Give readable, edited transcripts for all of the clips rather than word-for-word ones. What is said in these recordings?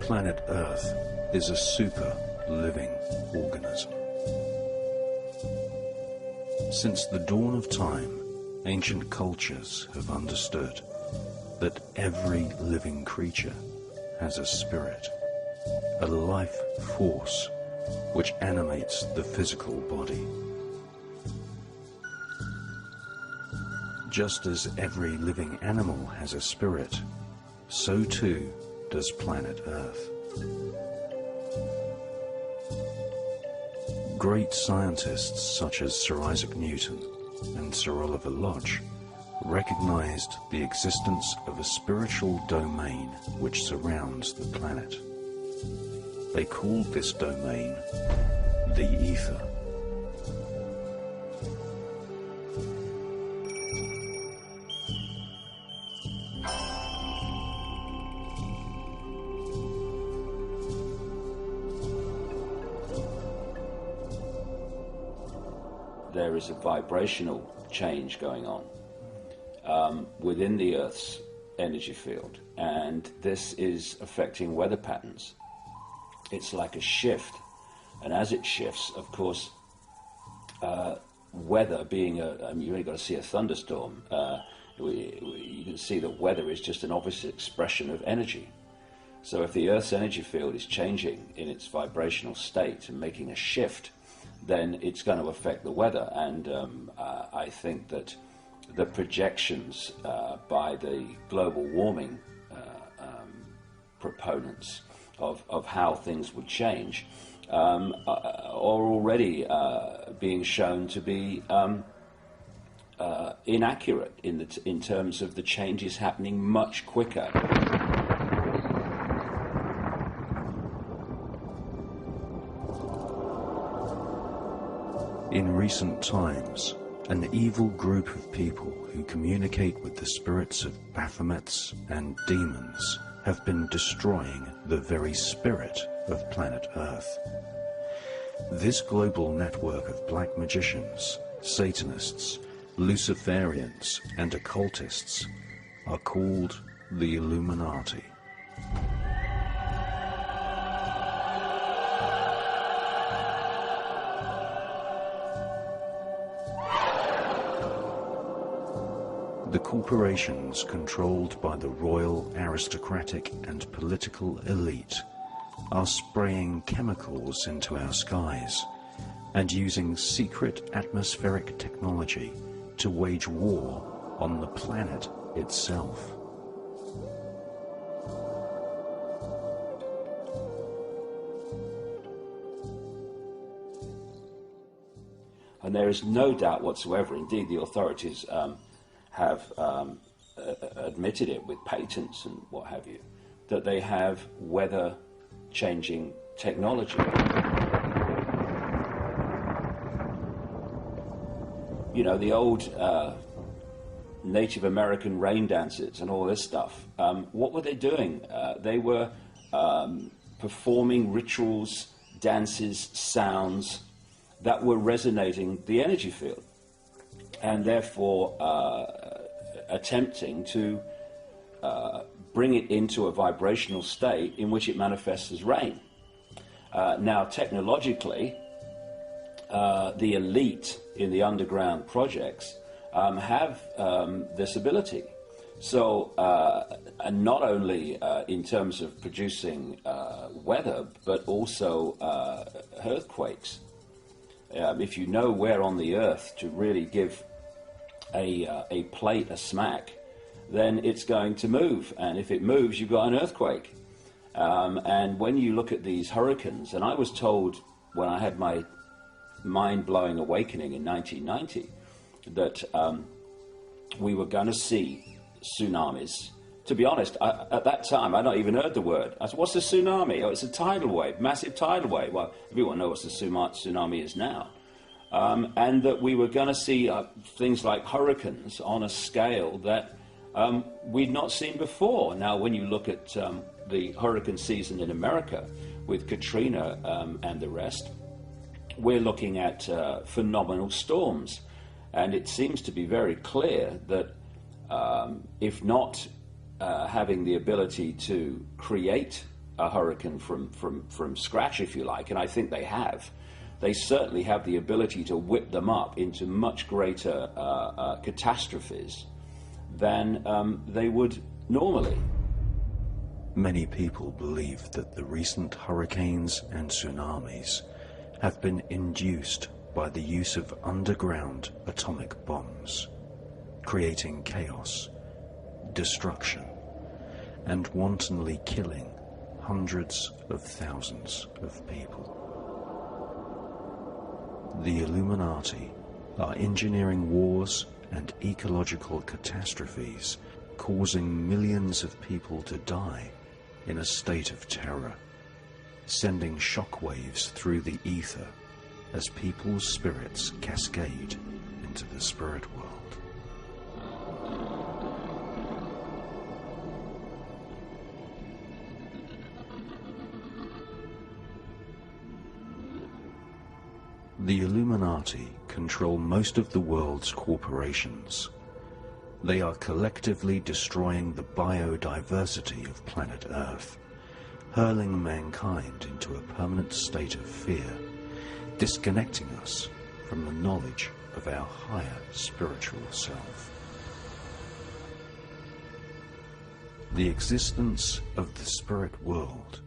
planet Earth is a super living organism. Since the dawn of time, ancient cultures have understood that every living creature has a spirit, a life force which animates the physical body. Just as every living animal has a spirit, so too does planet Earth. Great scientists such as Sir Isaac Newton and Sir Oliver Lodge recognized the existence of a spiritual domain which surrounds the planet. They called this domain the ether. There is a vibrational change going on within the Earth's energy field, and this is affecting weather patterns. It's like a shift, and as it shifts, of course, weather being you only got to see a thunderstorm. You can see that weather is just an obvious expression of energy. So if the Earth's energy field is changing in its vibrational state and making a shift, then it's going to affect the weather. And I think that the projections by the global warming proponents of how things would change are already being shown to be inaccurate in terms of the changes happening much quicker. In recent times, an evil group of people who communicate with the spirits of Baphomets and demons have been destroying the very spirit of planet Earth. This global network of black magicians, Satanists, Luciferians, and occultists are called the Illuminati. The corporations controlled by the royal, aristocratic, and political elite are spraying chemicals into our skies and using secret atmospheric technology to wage war on the planet itself. And there is no doubt whatsoever, indeed the authorities have admitted it with patents and what have you, that they have weather-changing technology. You know, the old Native American rain dances and all this stuff, what were they doing? They were performing rituals, dances, sounds that were resonating the energy field, and therefore attempting to bring it into a vibrational state in which it manifests as rain. Now, technologically, the elite in the underground projects have this ability. So, and not only in terms of producing weather, but also earthquakes. If you know where on the Earth to really give a plate a smack, then it's going to move, and if it moves, you've got an earthquake. And when you look at these hurricanes, and I was told when I had my mind-blowing awakening in 1990 that we were going to see tsunamis. To be honest, at that time, I'd not even heard the word. I said, what's a tsunami? Oh, it's a tidal wave, massive tidal wave. Well, everyone knows what the tsunami is now. And that we were going to see things like hurricanes on a scale that we'd not seen before. Now, when you look at the hurricane season in America with Katrina and the rest, we're looking at phenomenal storms. And it seems to be very clear that if not having the ability to create a hurricane from scratch, if you like, and I think they have, they certainly have the ability to whip them up into much greater catastrophes than they would normally. Many people believe that the recent hurricanes and tsunamis have been induced by the use of underground atomic bombs, creating chaos, destruction, and wantonly killing hundreds of thousands of people. The Illuminati are engineering wars and ecological catastrophes, causing millions of people to die in a state of terror, sending shockwaves through the ether as people's spirits cascade into the spirit world. The Illuminati control most of the world's corporations. They are collectively destroying the biodiversity of planet Earth, hurling mankind into a permanent state of fear, disconnecting us from the knowledge of our higher spiritual self. The existence of the spirit world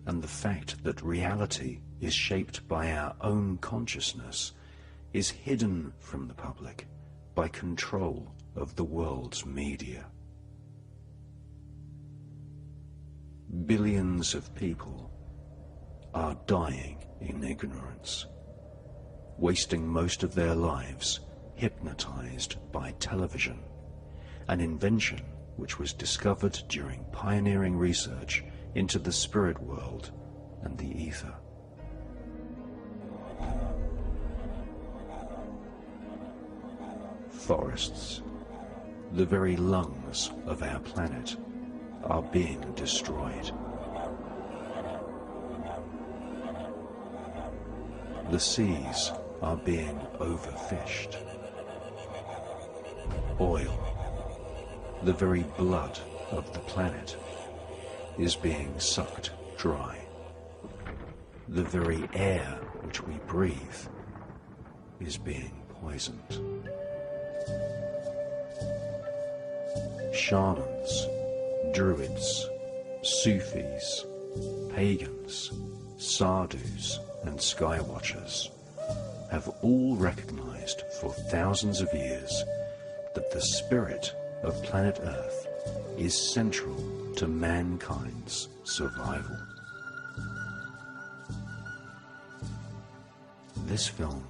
and the fact that reality is shaped by our own consciousness is hidden from the public by control of the world's media. Billions of people are dying in ignorance, wasting most of their lives hypnotized by television, an invention which was discovered during pioneering research into the spirit world and the ether. Forests, the very lungs of our planet, are being destroyed. The seas are being overfished. Oil, the very blood of the planet, is being sucked dry. The very air which we breathe is being poisoned. Shamans, druids, Sufis, pagans, sadhus, and skywatchers have all recognized for thousands of years that the spirit of planet Earth is central to mankind's survival. This film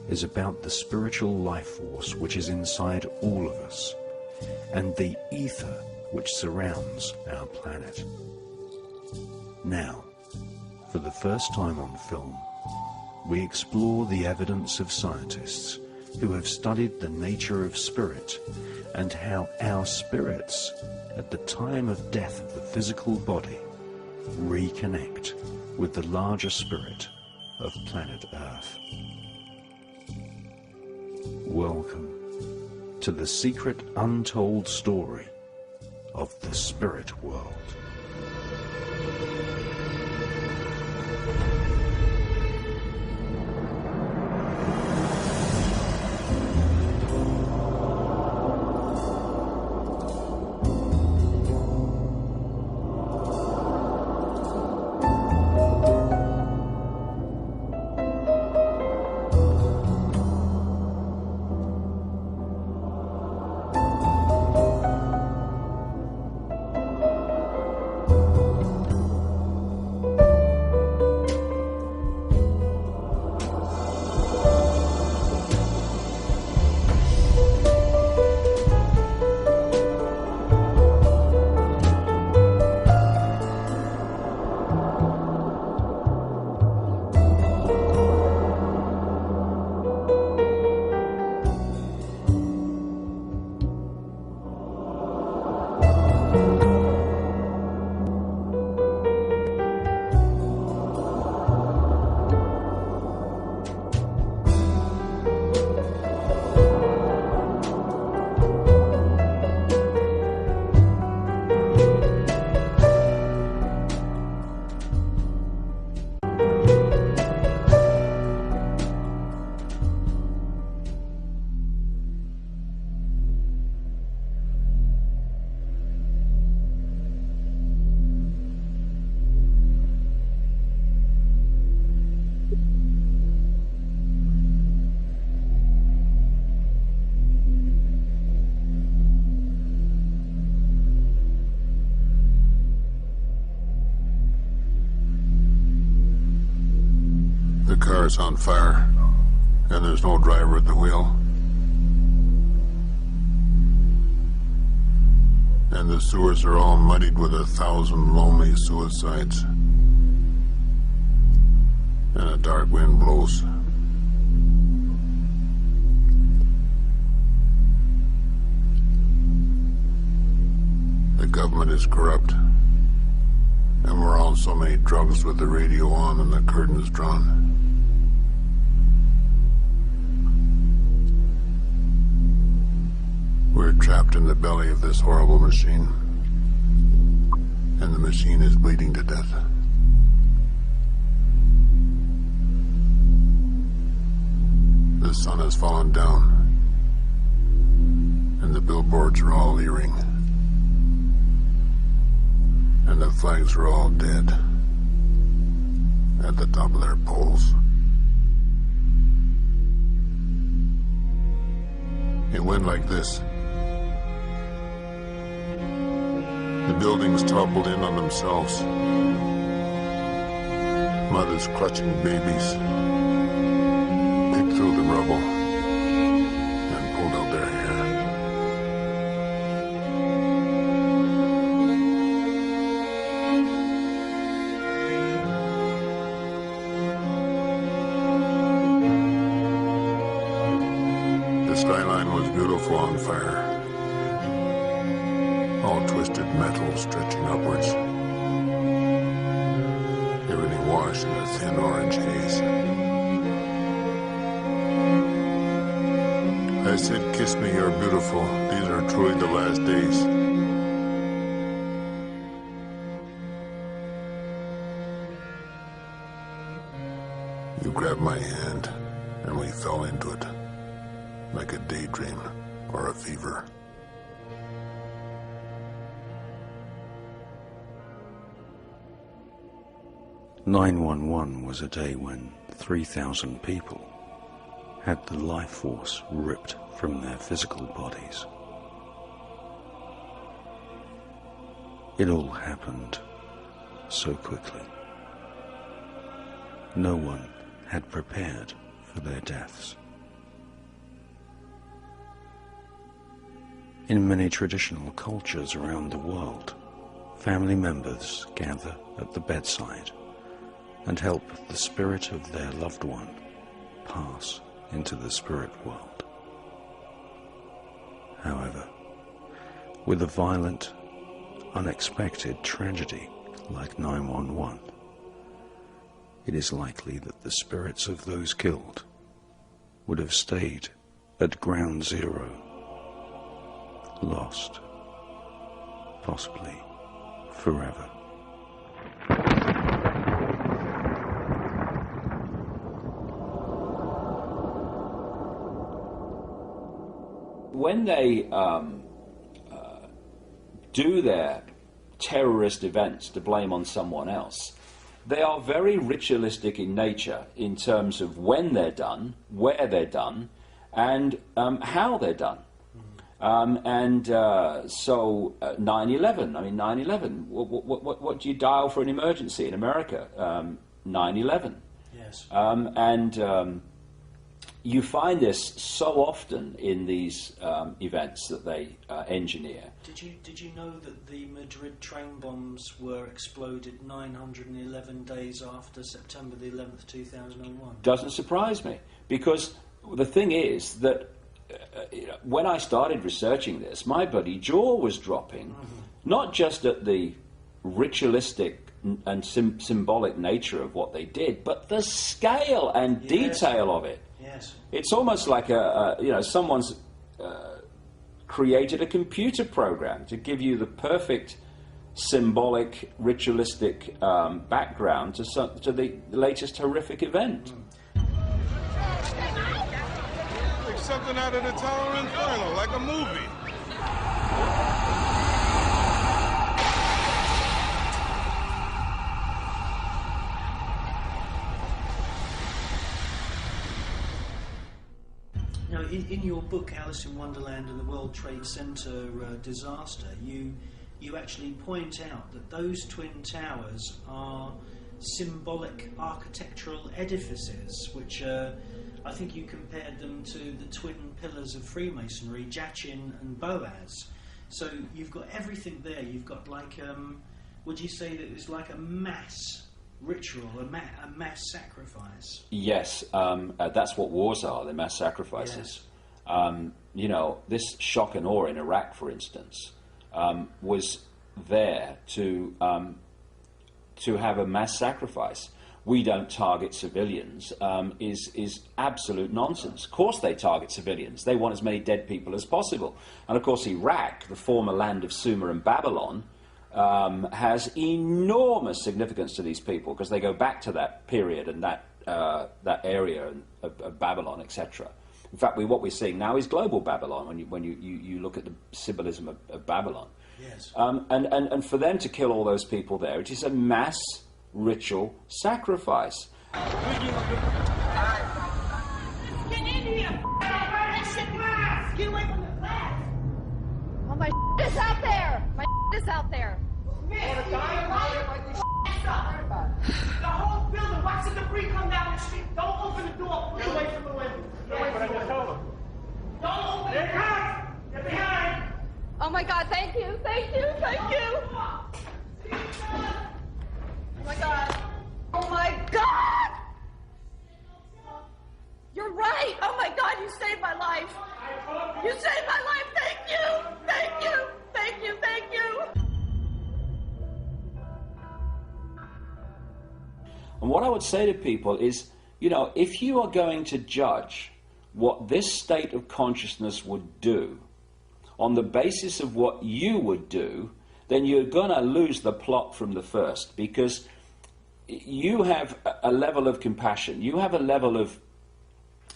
is about the spiritual life force which is inside all of us, and the ether which surrounds our planet. Now, for the first time on film, we explore the evidence of scientists who have studied the nature of spirit and how our spirits, at the time of death of the physical body, reconnect with the larger spirit of planet Earth. Welcome to the secret untold story of the spirit world. car's on fire, and there's no driver at the wheel. And the sewers are all muddied with 1,000 lonely suicides. And a dark wind blows. The government is corrupt. And we're on so many drugs with the radio on and the curtains drawn. We're trapped in the belly of this horrible machine. And the machine is bleeding to death. The sun has fallen down. And the billboards are all leering. And the flags are all dead. At the top of their poles. It went like this. The buildings toppled in on themselves. Mothers clutching babies picked through the rubble and pulled out their hair. The skyline was beautiful on fire. All twisted metal stretching upwards. Everything washed in a thin orange haze. I said, "Kiss me, you're beautiful. These are truly the last days." You grabbed my hand, and we fell into it, like a daydream or a fever. "911 was a day when 3,000 people had the life force ripped from their physical bodies. It all happened so quickly. No one had prepared for their deaths. In many traditional cultures around the world, family members gather at the bedside and help the spirit of their loved one pass into the spirit world. However, with a violent, unexpected tragedy like 911, it is likely that the spirits of those killed would have stayed at ground zero, lost, possibly forever. When they do their terrorist events to blame on someone else, they are very ritualistic in nature in terms of when they're done, where they're done, and how they're done. So 9/11, I mean 9/11, what do you dial for an emergency in America? 9/11. Yes. You find this so often in these events that they engineer. Did you know that the Madrid train bombs were exploded 911 days after September the 11th, 2001? Doesn't surprise me, because the thing is that when I started researching this, my bloody jaw was dropping, not just at the ritualistic and symbolic nature of what they did, but the scale and detail of it. Yes. It's almost like someone's created a computer program to give you the perfect symbolic, ritualistic background to the latest horrific event. Like something out of the Tower Inferno, like a movie. Now, in your book, Alice in Wonderland and the World Trade Center disaster, you actually point out that those twin towers are symbolic architectural edifices, which I think you compared them to the twin pillars of Freemasonry, Jachin and Boaz. So you've got everything there. You've got like, would you say that it was like a mass ritual, a mass sacrifice? Yes, that's what wars are, they're mass sacrifices. You know, this shock and awe in Iraq, for instance, was there to have a mass sacrifice. We don't target civilians is absolute nonsense. Of course they target civilians. They want as many dead people as possible. And of course Iraq, the former land of Sumer and Babylon, has enormous significance to these people because they go back to that period and that area of Babylon, etc. In fact, what we're seeing now is global Babylon when you look at the symbolism of Babylon. Yes. And for them to kill all those people there, it is a mass ritual sacrifice. Get in here! Get away from the glass! Oh, my is out there! My is out there! The whole building, watch the debris come down the street. Don't open the door. Get away from the window. Get away from the window. Don't open the door. Get behind. Oh my God, thank you, thank you, thank you! Oh my God! Oh my God! You're right! Oh my God, you saved my life! You saved my life! Thank you! Thank you! Thank you! Thank you! And what I would say to people is, you know, if you are going to judge what this state of consciousness would do on the basis of what you would do, then you're going to lose the plot from the first, because you have a level of compassion, you have a level of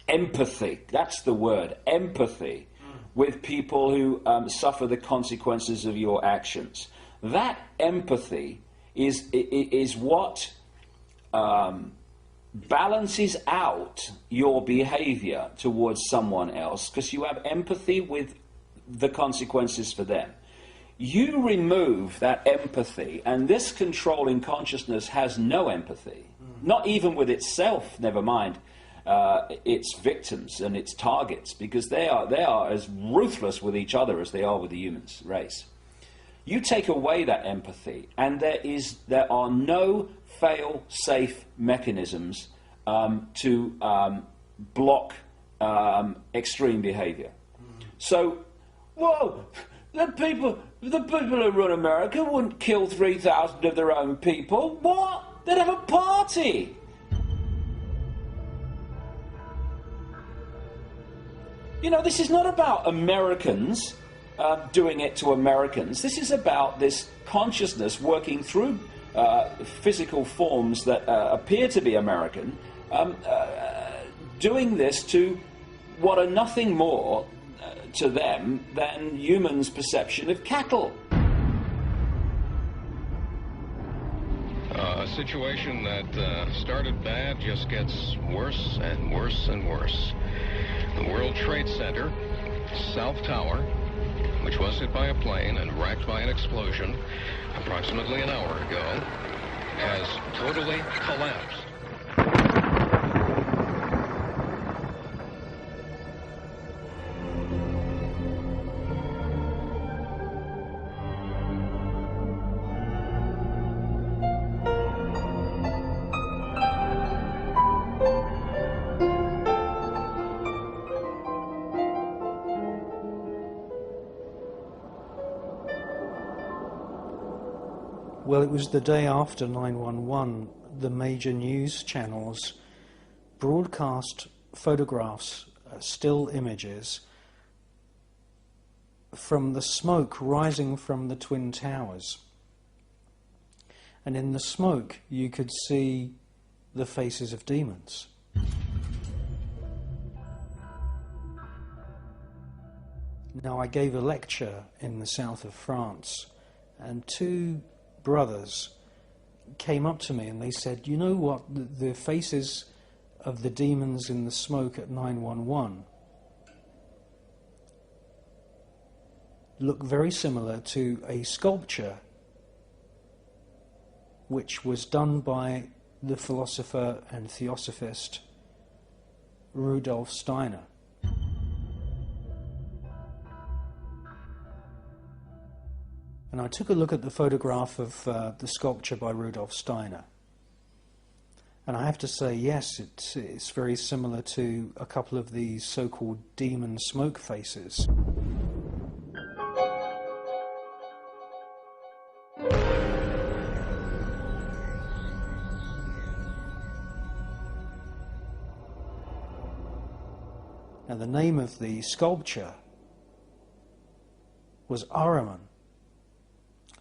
empathy, that's the word, empathy, with people who suffer the consequences of your actions. That empathy is what balances out your behavior towards someone else, because you have empathy with the consequences for them. You remove that empathy, and this controlling consciousness has no empathy, not even with itself, never mind its victims and its targets, because they are as ruthless with each other as they are with the human race. You take away that empathy, and there are no fail-safe mechanisms to block extreme behavior. So, whoa, the people who run America wouldn't kill 3,000 of their own people. What? They'd have a party. You know, this is not about Americans doing it to Americans. This is about this consciousness working through physical forms that appear to be American, doing this to what are nothing more to them than humans' perception of cattle. A situation that started bad just gets worse and worse and worse. The World Trade Center, South Tower, which was hit by a plane and wrecked by an explosion approximately an hour ago, has totally collapsed. Well, it was the day after 9/11, the major news channels broadcast photographs, still images, from the smoke rising from the Twin Towers. And in the smoke, you could see the faces of demons. Now, I gave a lecture in the south of France, and two brothers came up to me and they said, you know what, the faces of the demons in the smoke at 9/11 look very similar to a sculpture which was done by the philosopher and theosophist Rudolf Steiner. And I took a look at the photograph of the sculpture by Rudolf Steiner. And I have to say, yes, it's very similar to a couple of these so-called demon smoke faces. Now, the name of the sculpture was Ahriman.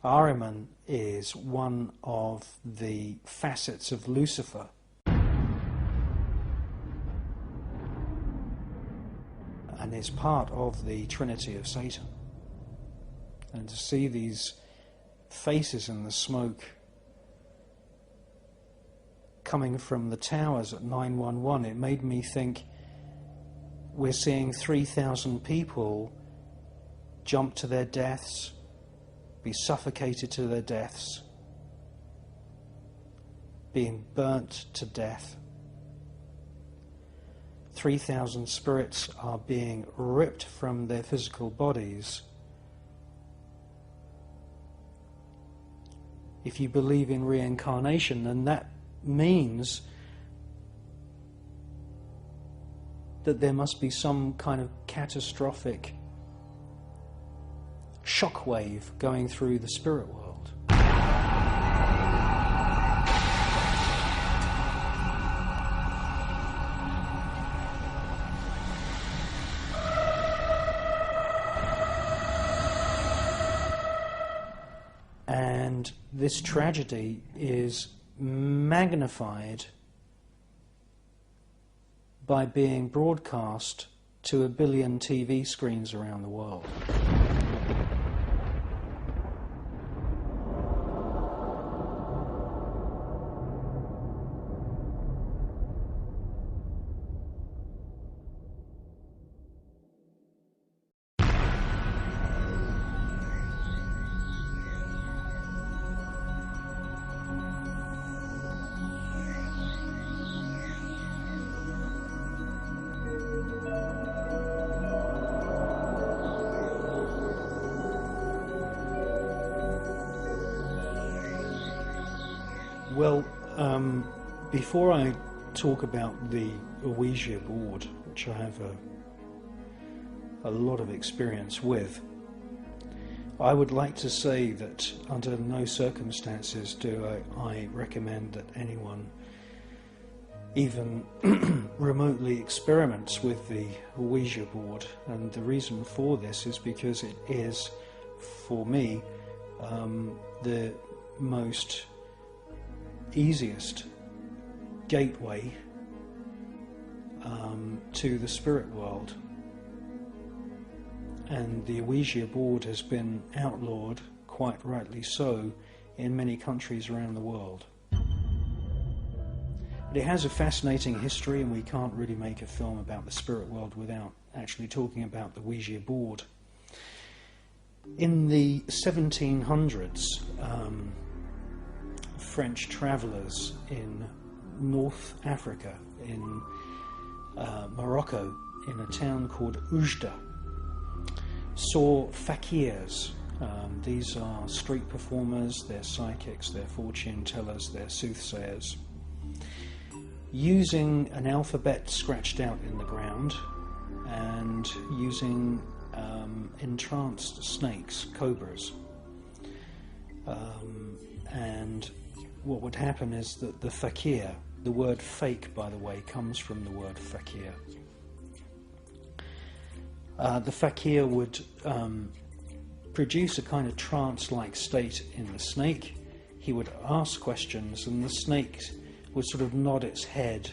Ahriman is one of the facets of Lucifer. And is part of the Trinity of Satan. And to see these faces in the smoke coming from the towers at 911, it made me think we're seeing 3,000 people jump to their deaths, be suffocated to their deaths, being burnt to death. 3,000 spirits are being ripped from their physical bodies. If you believe in reincarnation, then that means that there must be some kind of catastrophic shockwave going through the spirit world. And this tragedy is magnified by being broadcast to 1 billion TV screens around the world. Well, before I talk about the Ouija board, which I have a lot of experience with, I would like to say that under no circumstances do I recommend that anyone even remotely experiments with the Ouija board. And the reason for this is because it is, for me, the most easiest gateway to the spirit world. And the Ouija board has been outlawed, quite rightly so, in many countries around the world. But it has a fascinating history, and we can't really make a film about the spirit world without actually talking about the Ouija board. In the 1700s, French travellers in North Africa, in Morocco, in a town called Oujda, saw fakirs. These are street performers, they're psychics, they're fortune tellers, they're soothsayers, using an alphabet scratched out in the ground and using entranced snakes, cobras. And what would happen is that the fakir, the word fake, by the way, comes from the word fakir. The fakir would produce a kind of trance-like state in the snake. He would ask questions, and the snake would sort of nod its head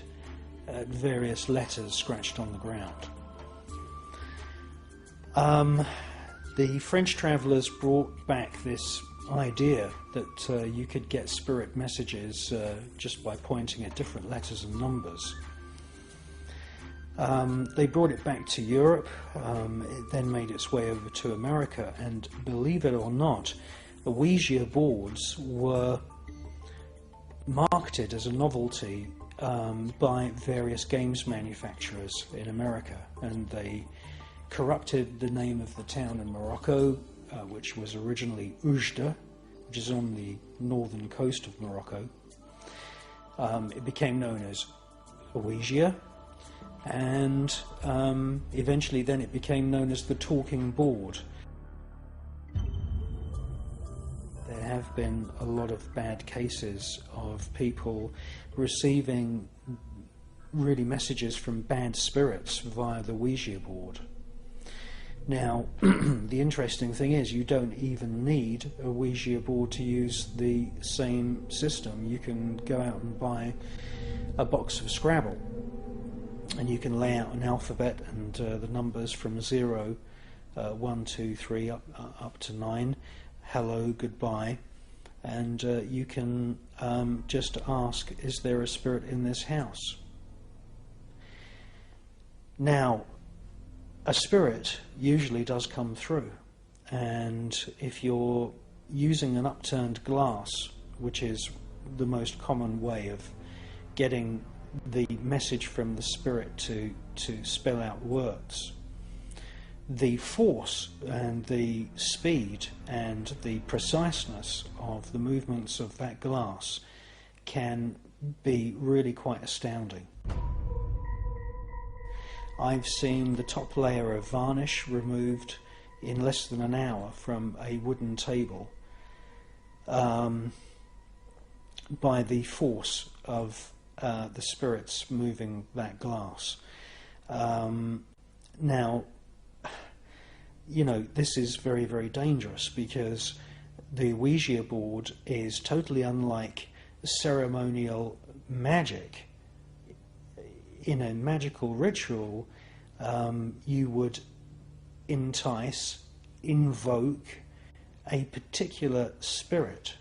at various letters scratched on the ground. The French travellers brought back this idea that you could get spirit messages just by pointing at different letters and numbers. They brought it back to Europe. It then made its way over to America, and believe it or not, the Ouija boards were marketed as a novelty by various games manufacturers in America, and they corrupted the name of the town in Morocco, which was originally Oujda, which is on the northern coast of Morocco. It became known as Ouija, and eventually then it became known as the talking board. There have been a lot of bad cases of people receiving really messages from bad spirits via the Ouija board. Now, the interesting thing is you don't even need a Ouija board to use the same system. You can go out and buy a box of Scrabble, and you can lay out an alphabet and the numbers from 0, 1, 2, 3 up to 9, hello, goodbye, and you can just ask, is there a spirit in this house? Now, a spirit usually does come through, and if you're using an upturned glass, which is the most common way of getting the message from the spirit to spell out words, the force and the speed and the preciseness of the movements of that glass can be really quite astounding. I've seen the top layer of varnish removed in less than an hour from a wooden table by the force of the spirits moving that glass. Now, you know, this is very, very dangerous, because the Ouija board is totally unlike ceremonial magic. In a magical ritual, you would entice, invoke a particular spirit.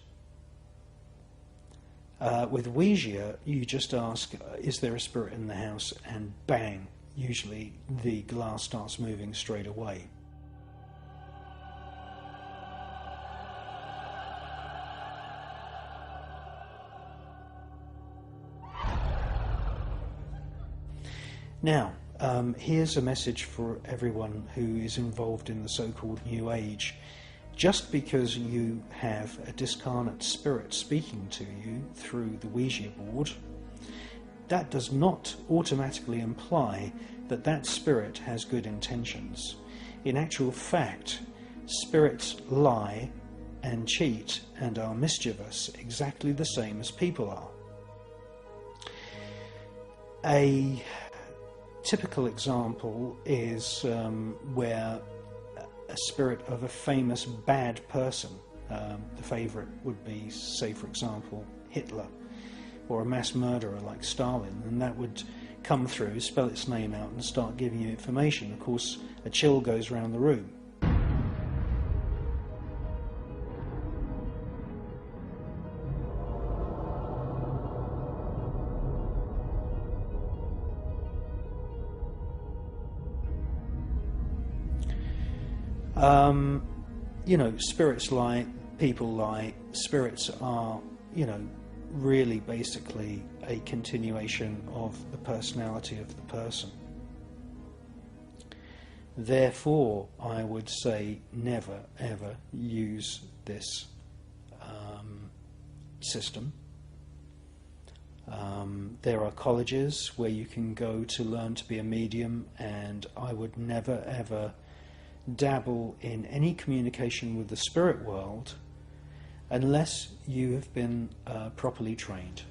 With Ouija, you just ask, is there a spirit in the house? And bang, usually the glass starts moving straight away. Now, here's a message for everyone who is involved in the so-called New Age. Just because you have a discarnate spirit speaking to you through the Ouija board, that does not automatically imply that that spirit has good intentions. In actual fact, spirits lie and cheat and are mischievous exactly the same as people are. A typical example is where a spirit of a famous bad person, the favourite would be, say for example, Hitler, or a mass murderer like Stalin, and that would come through, spell its name out and start giving you information. Of course, a chill goes around the room. You know, spirits lie, people lie. Spirits are, you know, really basically a continuation of the personality of the person. Therefore, I would say never ever use this system. There are colleges where you can go to learn to be a medium, and I would never ever dabble in any communication with the spirit world unless you have been properly trained.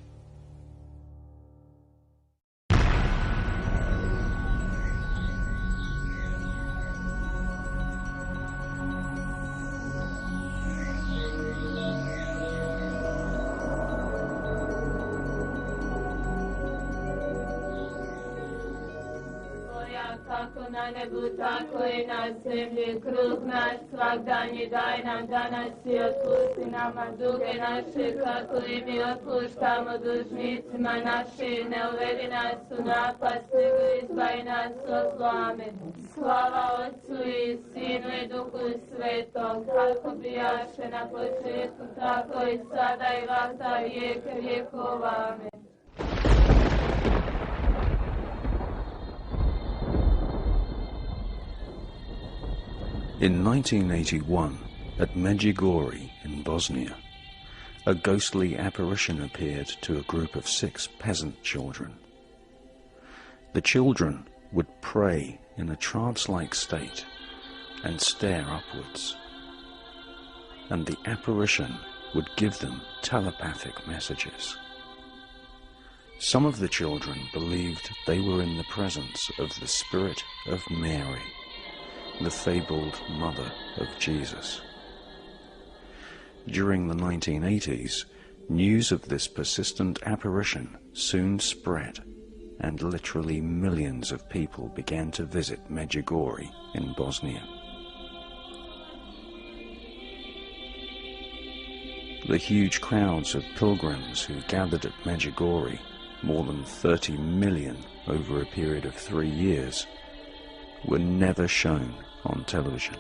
na nebu, tako i na zemlji. Kruh naš svagdanji daj nam danas i otpusti nama duge naše, kako i mi otpuštamo dužnicima našim. Ne uvedi nas u napast, nego izbavi nas od zla. Amen. Slava Otcu i Sinu i Duhu Svetom, kako bijaše na početku, tako i sada i vata vijeka vjekova. Amen. In 1981, at Medjugorje in Bosnia, a ghostly apparition appeared to a group of 6 peasant children. The children would pray in a trance-like state and stare upwards, and the apparition would give them telepathic messages. Some of the children believed they were in the presence of the spirit of Mary, the fabled mother of Jesus. During the 1980s, news of this persistent apparition soon spread, and literally millions of people began to visit Medjugorje in Bosnia. The huge crowds of pilgrims who gathered at Medjugorje, more than 30 million over a period of 3 years, were never shown on television.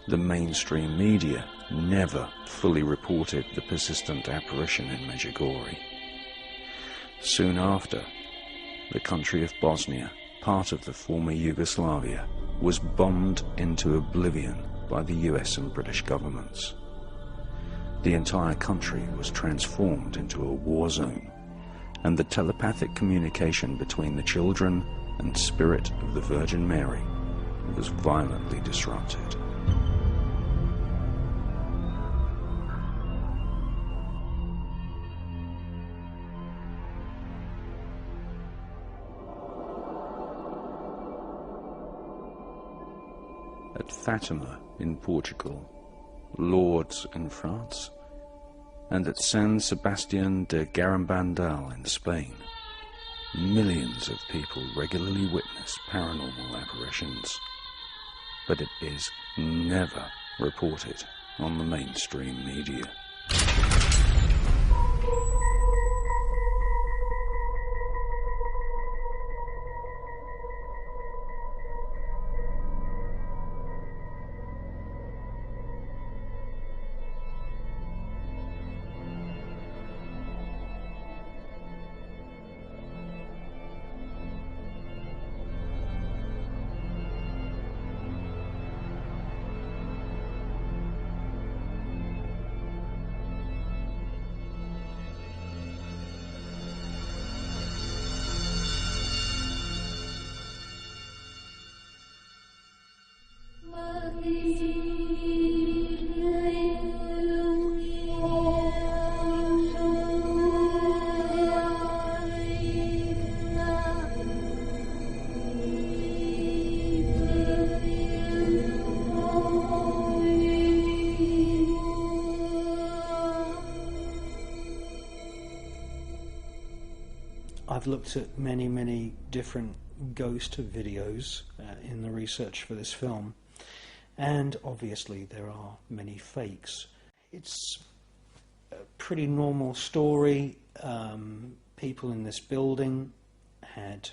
The mainstream media never fully reported the persistent apparition in Medjugorje. Soon after, the country of Bosnia, part of the former Yugoslavia, was bombed into oblivion by the US and British governments. The entire country was transformed into a war zone, and the telepathic communication between the children and spirit of the Virgin Mary was violently disrupted. At Fatima in Portugal, Lourdes in France, and at San Sebastian de Garambandal in Spain, millions of people regularly witness paranormal apparitions, but it is never reported on the mainstream media. I've looked at many different ghost videos in the research for this film, and obviously there are many fakes. It's a pretty normal story. People in this building had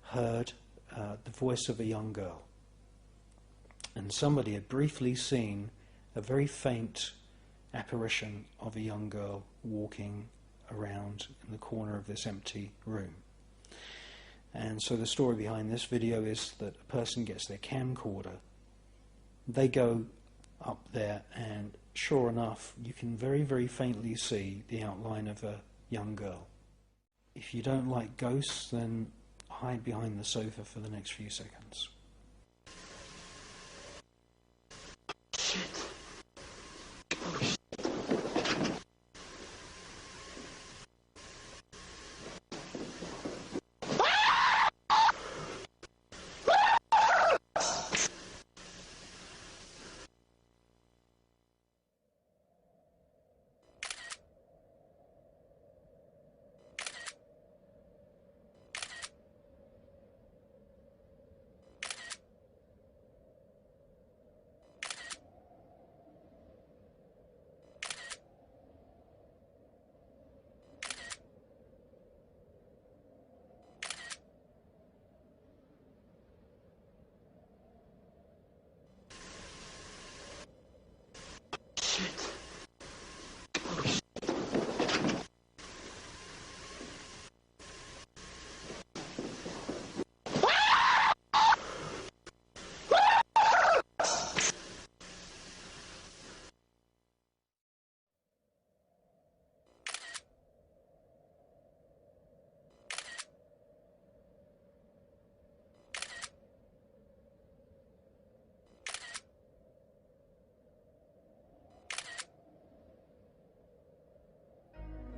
heard the voice of a young girl, and somebody had briefly seen a very faint apparition of a young girl walking around in the corner of this empty room. And so the story behind this video is that a person gets their camcorder, they go up there, and sure enough you can very faintly see the outline of a young girl. If you don't like ghosts, then hide behind the sofa for the next few seconds.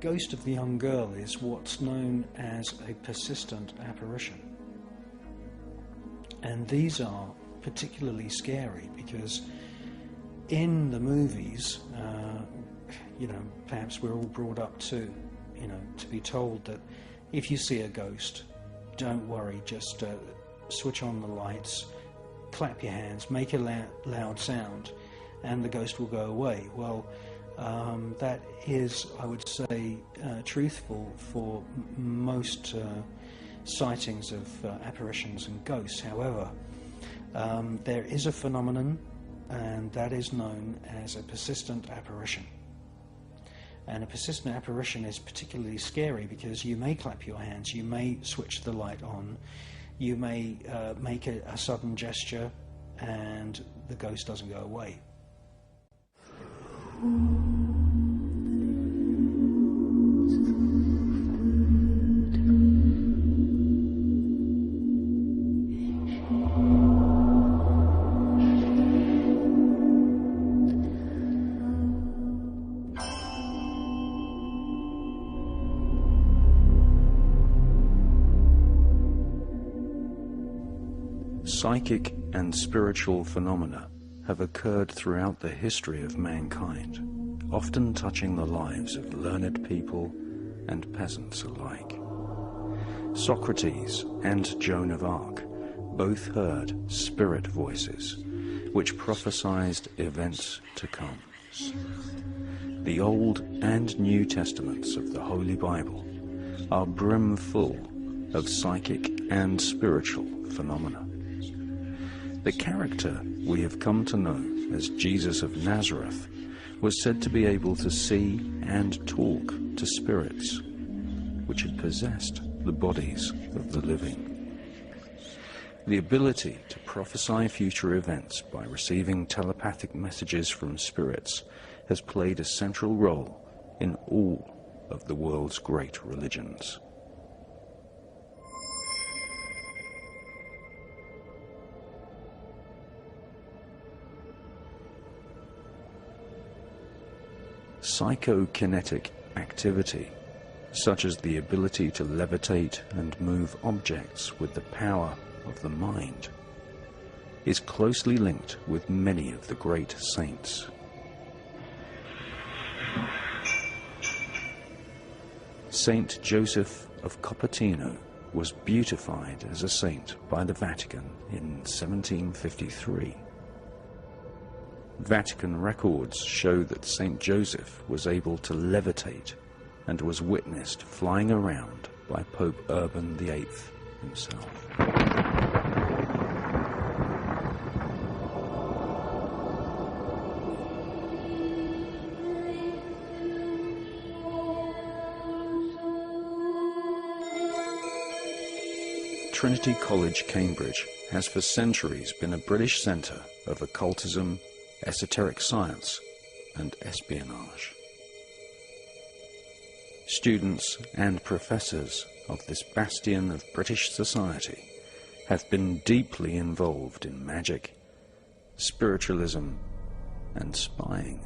ghost of the young girl is what's known as a persistent apparition. And these are particularly scary because in the movies, perhaps we're all brought up to be told that if you see a ghost, don't worry, just switch on the lights, clap your hands, make a loud sound, and the ghost will go away. Well, that is, I would say, truthful for most sightings of apparitions and ghosts. However, there is a phenomenon, and that is known as a persistent apparition. And a persistent apparition is particularly scary because you may clap your hands, you may switch the light on, you may make a sudden gesture, and the ghost doesn't go away. Psychic and spiritual phenomena have occurred throughout the history of mankind, often touching the lives of learned people and peasants alike. Socrates and Joan of Arc both heard spirit voices, which prophesied events to come. The Old and New Testaments of the Holy Bible are brimful of psychic and spiritual phenomena. The character we have come to know as Jesus of Nazareth was said to be able to see and talk to spirits, which had possessed the bodies of the living. The ability to prophesy future events by receiving telepathic messages from spirits has played a central role in all of the world's great religions. Psychokinetic activity, such as the ability to levitate and move objects with the power of the mind, is closely linked with many of the great saints. Saint Joseph of Cupertino was beatified as a saint by the Vatican in 1753. Vatican records show that Saint Joseph was able to levitate and was witnessed flying around by Pope Urban VIII himself. Trinity College, Cambridge has for centuries been a British centre of occultism, esoteric science and espionage. Students and professors of this bastion of British society have been deeply involved in magic, spiritualism and spying.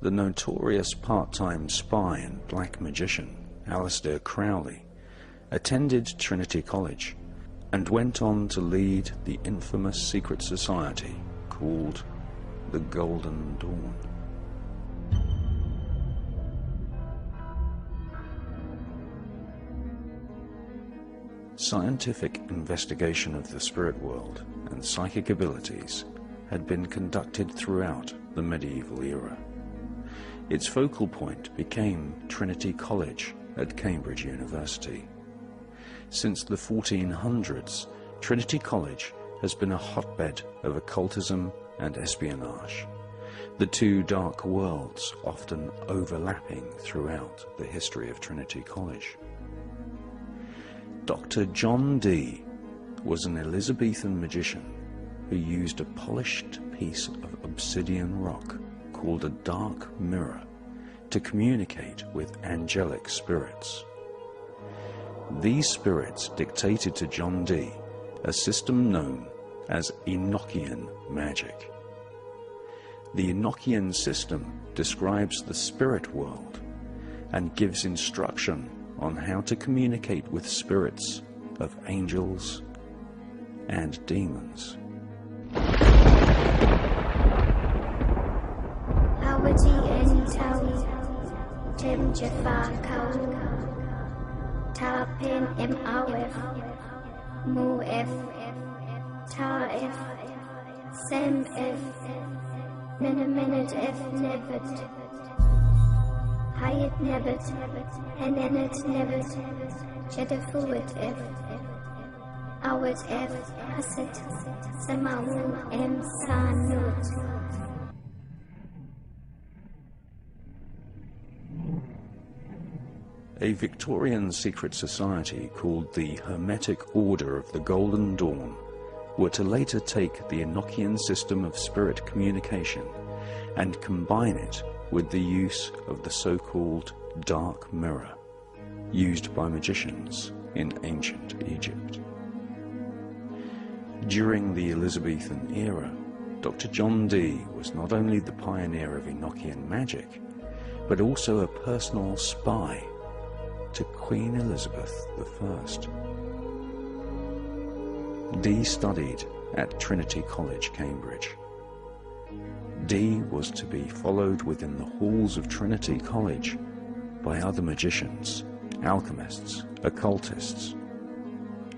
The notorious part-time spy and black magician Aleister Crowley attended Trinity College and went on to lead the infamous secret society called the Golden Dawn. Scientific investigation of the spirit world and psychic abilities had been conducted throughout the medieval era. Its focal point became Trinity College at Cambridge University. Since the 1400s, Trinity College has been a hotbed of occultism and espionage, the two dark worlds often overlapping throughout the history of Trinity College. Dr. John Dee was an Elizabethan magician who used a polished piece of obsidian rock called a dark mirror to communicate with angelic spirits. These spirits dictated to John Dee a system known as Enochian magic. The Enochian system describes the spirit world and gives instruction on how to communicate with spirits of angels and demons. Tim Jafar Kau Tarpin M Awef Mu F Tar F Sam F Minute F Nebbit Hayat Nebbit Hanenet Nebbit Jedafuit F Awet F Hasit Samawu M Sanut. A Victorian secret society called the Hermetic Order of the Golden Dawn were to later take the Enochian system of spirit communication and combine it with the use of the so-called dark mirror, used by magicians in ancient Egypt. During the Elizabethan era, Dr. John Dee was not only the pioneer of Enochian magic, but also a personal spy to Queen Elizabeth I. Dee studied at Trinity College, Cambridge. Dee was to be followed within the halls of Trinity College by other magicians, alchemists, occultists,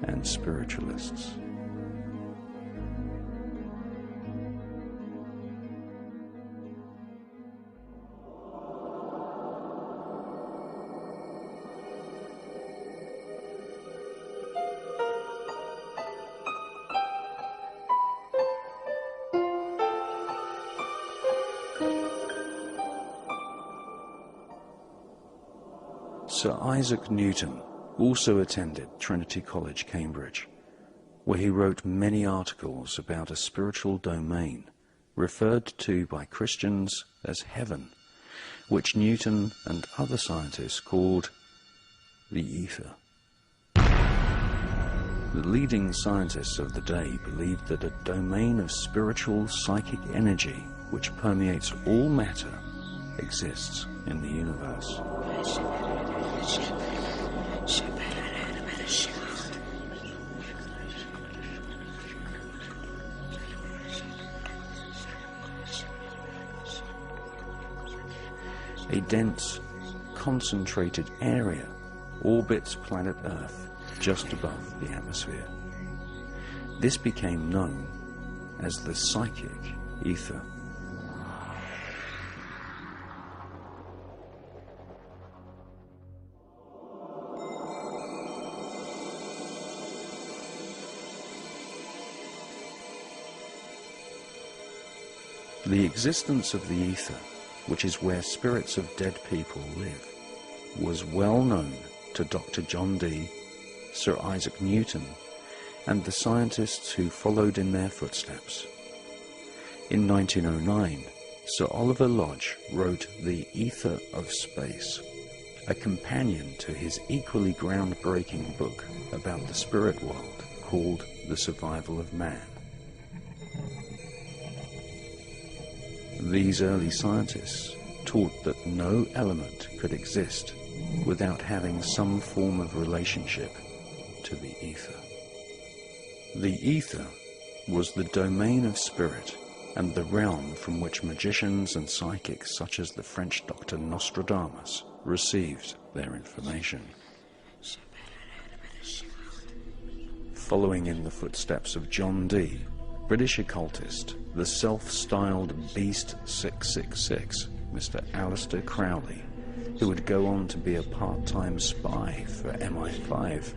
and spiritualists. Sir Isaac Newton also attended Trinity College, Cambridge, where he wrote many articles about a spiritual domain referred to by Christians as heaven, which Newton and other scientists called the ether. The leading scientists of the day believed that a domain of spiritual psychic energy which permeates all matter exists in the universe. A dense, concentrated area orbits planet Earth just above the atmosphere. This became known as the psychic ether. The existence of the ether, which is where spirits of dead people live, was well known to Dr. John Dee, Sir Isaac Newton, and the scientists who followed in their footsteps. In 1909, Sir Oliver Lodge wrote The Ether of Space, a companion to his equally groundbreaking book about the spirit world called The Survival of Man. These early scientists taught that no element could exist without having some form of relationship to the ether. The ether was the domain of spirit and the realm from which magicians and psychics such as the French Dr. Nostradamus received their information. Following in the footsteps of John Dee, British occultist, the self-styled Beast 666, Mr. Aleister Crowley, who would go on to be a part-time spy for MI5,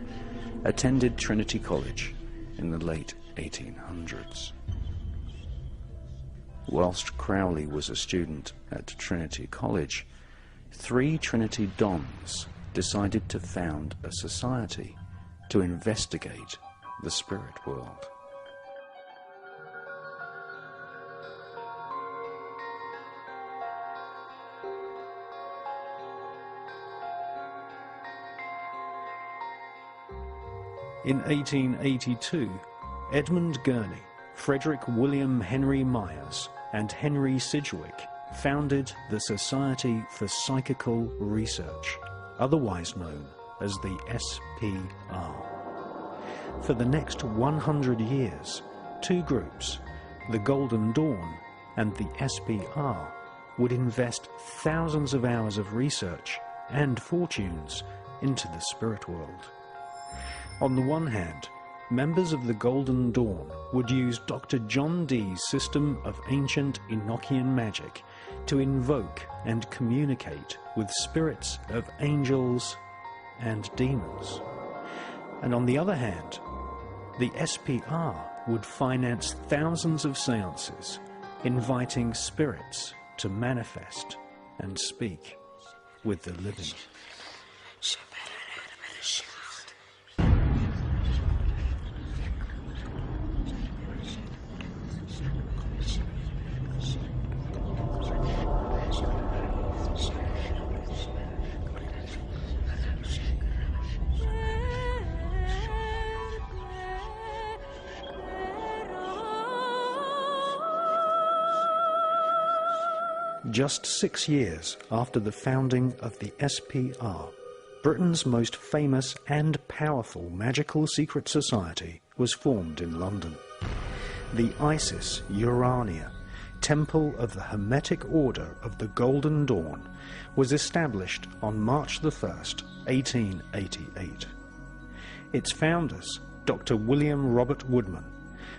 attended Trinity College in the late 1800s. Whilst Crowley was a student at Trinity College, 3 Trinity Dons decided to found a society to investigate the spirit world. In 1882, Edmund Gurney, Frederick William Henry Myers, and Henry Sidgwick founded the Society for Psychical Research, otherwise known as the SPR. For the next 100 years, two groups, the Golden Dawn and the SPR, would invest thousands of hours of research and fortunes into the spirit world. On the one hand, members of the Golden Dawn would use Dr. John Dee's system of ancient Enochian magic to invoke and communicate with spirits of angels and demons. And on the other hand, the SPR would finance thousands of seances, inviting spirits to manifest and speak with the living. Just 6 years after the founding of the SPR, Britain's most famous and powerful magical secret society was formed in London. The Isis Urania, Temple of the Hermetic Order of the Golden Dawn, was established on March the 1st, 1888. Its founders, Dr. William Robert Woodman,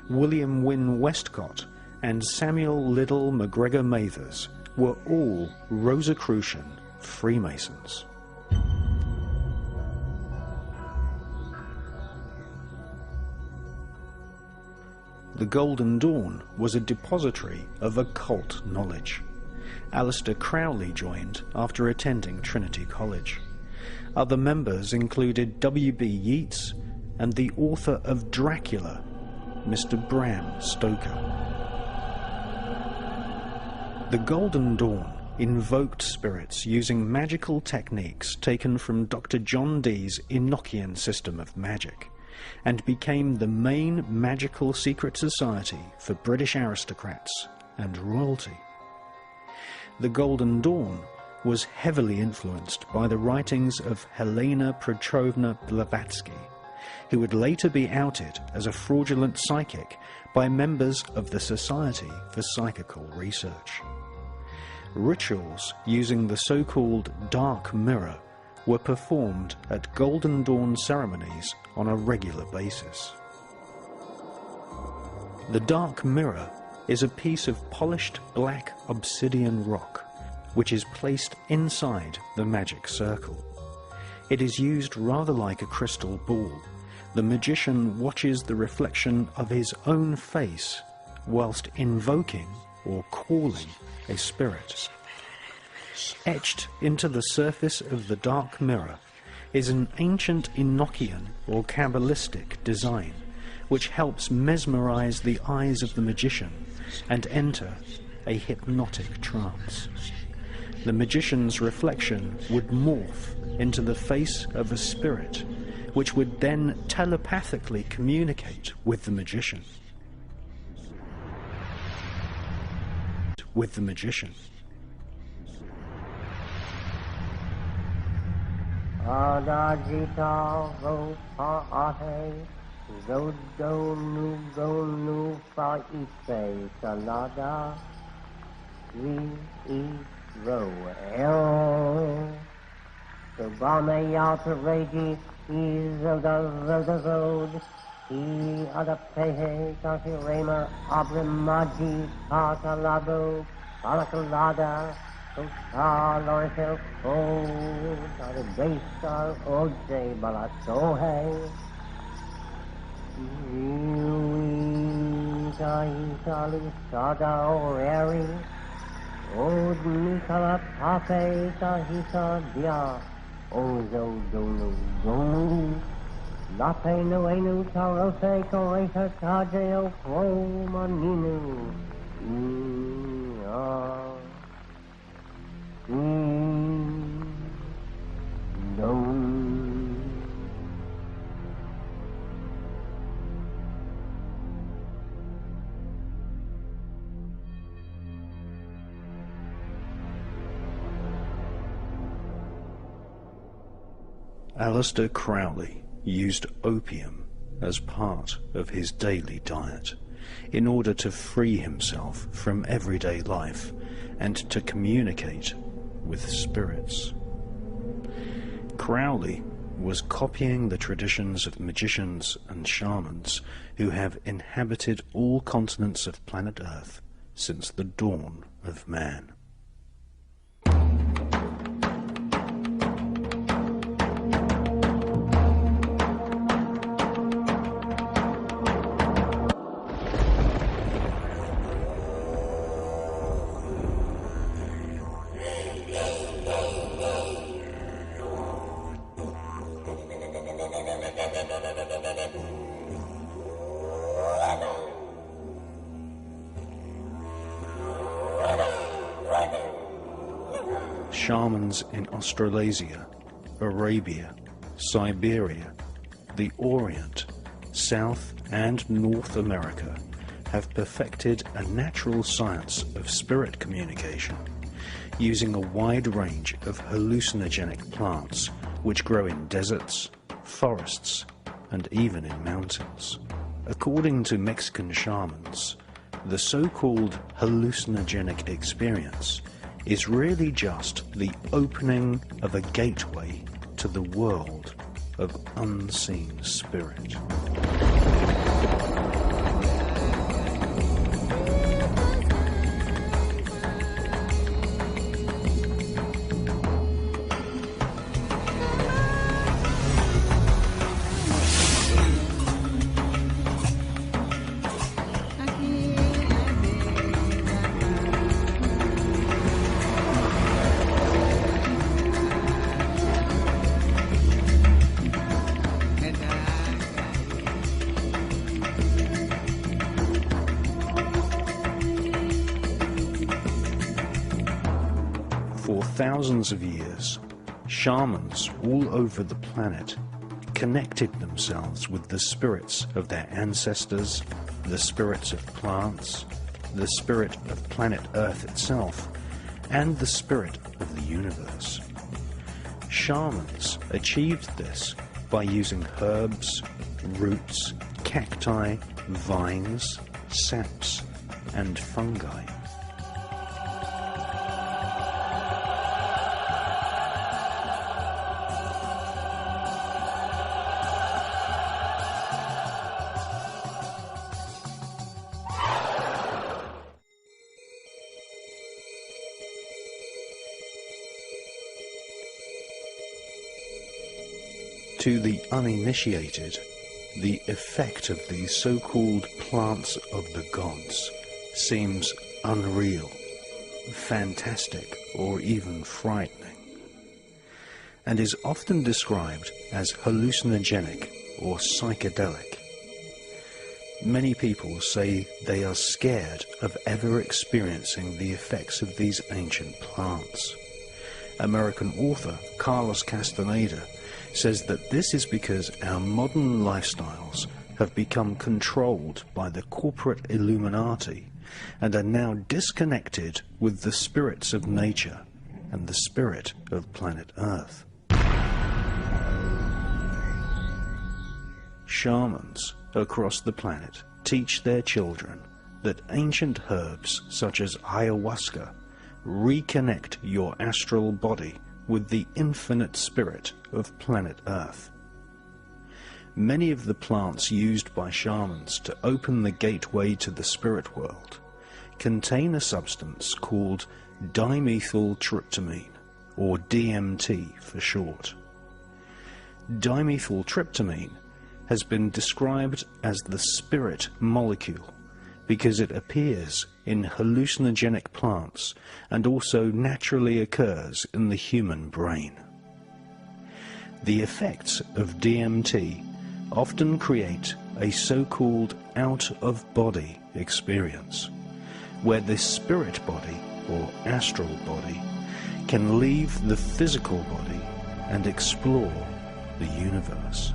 William Wynne Westcott, and Samuel Liddell MacGregor Mathers, were all Rosicrucian Freemasons. The Golden Dawn was a depository of occult knowledge. Alistair Crowley joined after attending Trinity College. Other members included W.B. Yeats and the author of Dracula, Mr. Bram Stoker. The Golden Dawn invoked spirits using magical techniques taken from Dr. John Dee's Enochian system of magic, and became the main magical secret society for British aristocrats and royalty. The Golden Dawn was heavily influenced by the writings of Helena Petrovna Blavatsky, who would later be outed as a fraudulent psychic by members of the Society for Psychical Research. Rituals using the so-called Dark Mirror were performed at Golden Dawn ceremonies on a regular basis. The Dark Mirror is a piece of polished black obsidian rock which is placed inside the magic circle. It is used rather like a crystal ball. The magician watches the reflection of his own face whilst invoking or calling a spirit. Etched into the surface of the Dark Mirror is an ancient Enochian or Kabbalistic design which helps mesmerize the eyes of the magician and enter a hypnotic trance. The magician's reflection would morph into the face of a spirit which would then telepathically communicate with the magician. Adagita vopa ahe, zodonu gonu fa ife salada, vi ro el. Subame yata regi, the road, he adaptehe, tahirema, abrimaji, patalabo, palakalada, Lortel, oh, the base oje balatohe. Italy, Sada, Ori, Od Nikala, Pape, Tahisa, Dia, Ozo, Donu, Lape, Noenu, Tarose, Coreta, Tajeo, Maninu, Aleister Crowley used opium as part of his daily diet in order to free himself from everyday life and to communicate with spirits. Crowley was copying the traditions of magicians and shamans who have inhabited all continents of planet Earth since the dawn of man. Shamans in Australasia, Arabia, Siberia, the Orient, South and North America have perfected a natural science of spirit communication using a wide range of hallucinogenic plants which grow in deserts, forests, and even in mountains. According to Mexican shamans, the so-called hallucinogenic experience is really just the opening of a gateway to the world of unseen spirit. For thousands of years, shamans all over the planet connected themselves with the spirits of their ancestors, the spirits of plants, the spirit of planet Earth itself, and the spirit of the universe. Shamans achieved this by using herbs, roots, cacti, vines, saps, and fungi. To the uninitiated, the effect of these so-called plants of the gods seems unreal, fantastic, or even frightening, and is often described as hallucinogenic or psychedelic. Many people say they are scared of ever experiencing the effects of these ancient plants. American author Carlos Castaneda says that this is because our modern lifestyles have become controlled by the corporate Illuminati and are now disconnected with the spirits of nature and the spirit of planet Earth. Shamans across the planet teach their children that ancient herbs such as ayahuasca reconnect your astral body with the infinite spirit of planet Earth. Many of the plants used by shamans to open the gateway to the spirit world contain a substance called dimethyltryptamine, or DMT for short. Dimethyltryptamine has been described as the spirit molecule because it appears in hallucinogenic plants and also naturally occurs in the human brain. The effects of DMT often create a so-called out-of-body experience, where this spirit body, or astral body, can leave the physical body and explore the universe.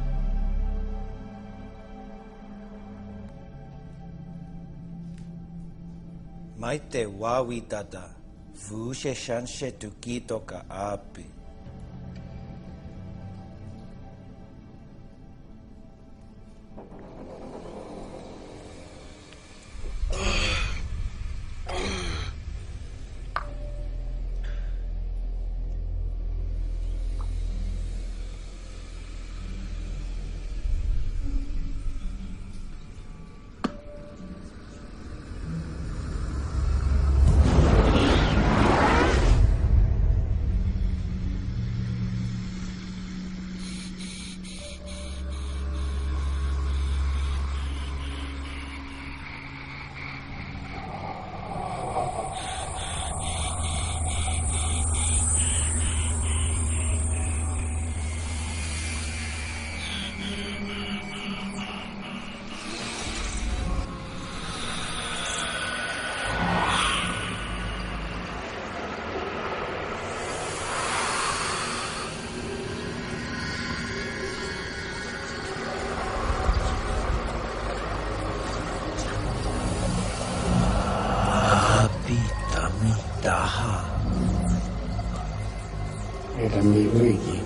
Maite wawi dada, vushe shanshe tukito ka api. Daha. Era mi wiki.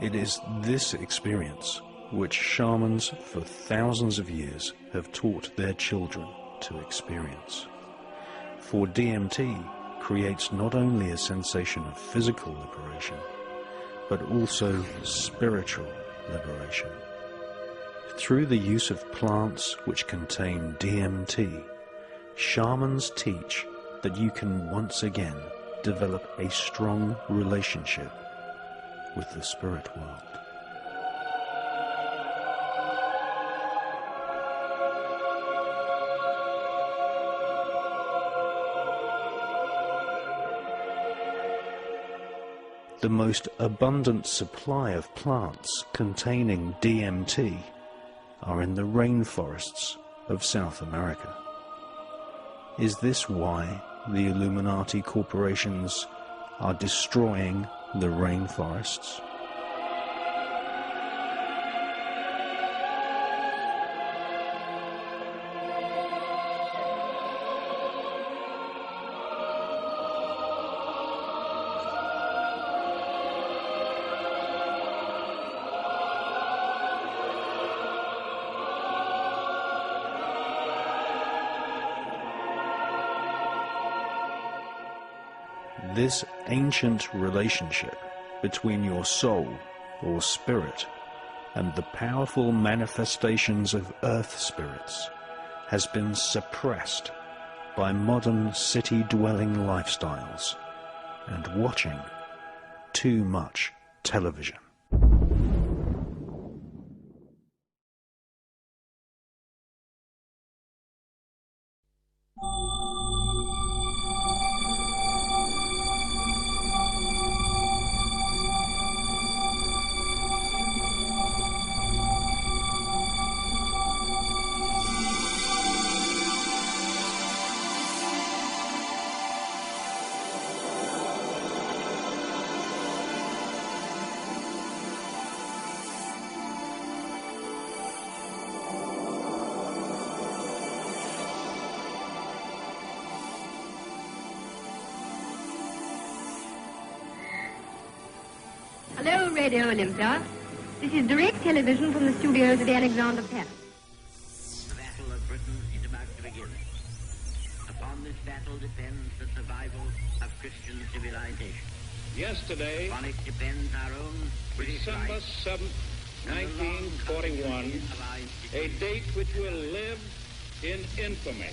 It is this experience which shamans for thousands of years have taught their children to experience. For DMT creates not only a sensation of physical liberation, but also spiritual liberation. Through the use of plants which contain DMT, shamans teach that you can once again develop a strong relationship with the spirit world. The most abundant supply of plants containing DMT are in the rainforests of South America. Is this why the Illuminati corporations are destroying the rainforests? This ancient relationship between your soul or spirit and the powerful manifestations of earth spirits has been suppressed by modern city-dwelling lifestyles and watching too much television. Hello, Radio Olympia. This is direct television from the studios at the Alexander Palace. The battle of Britain is about to begin. Upon this battle depends the survival of Christian civilization. Yesterday, Upon it depends our own British December life, 7th, 1941, a date which will live in infamy.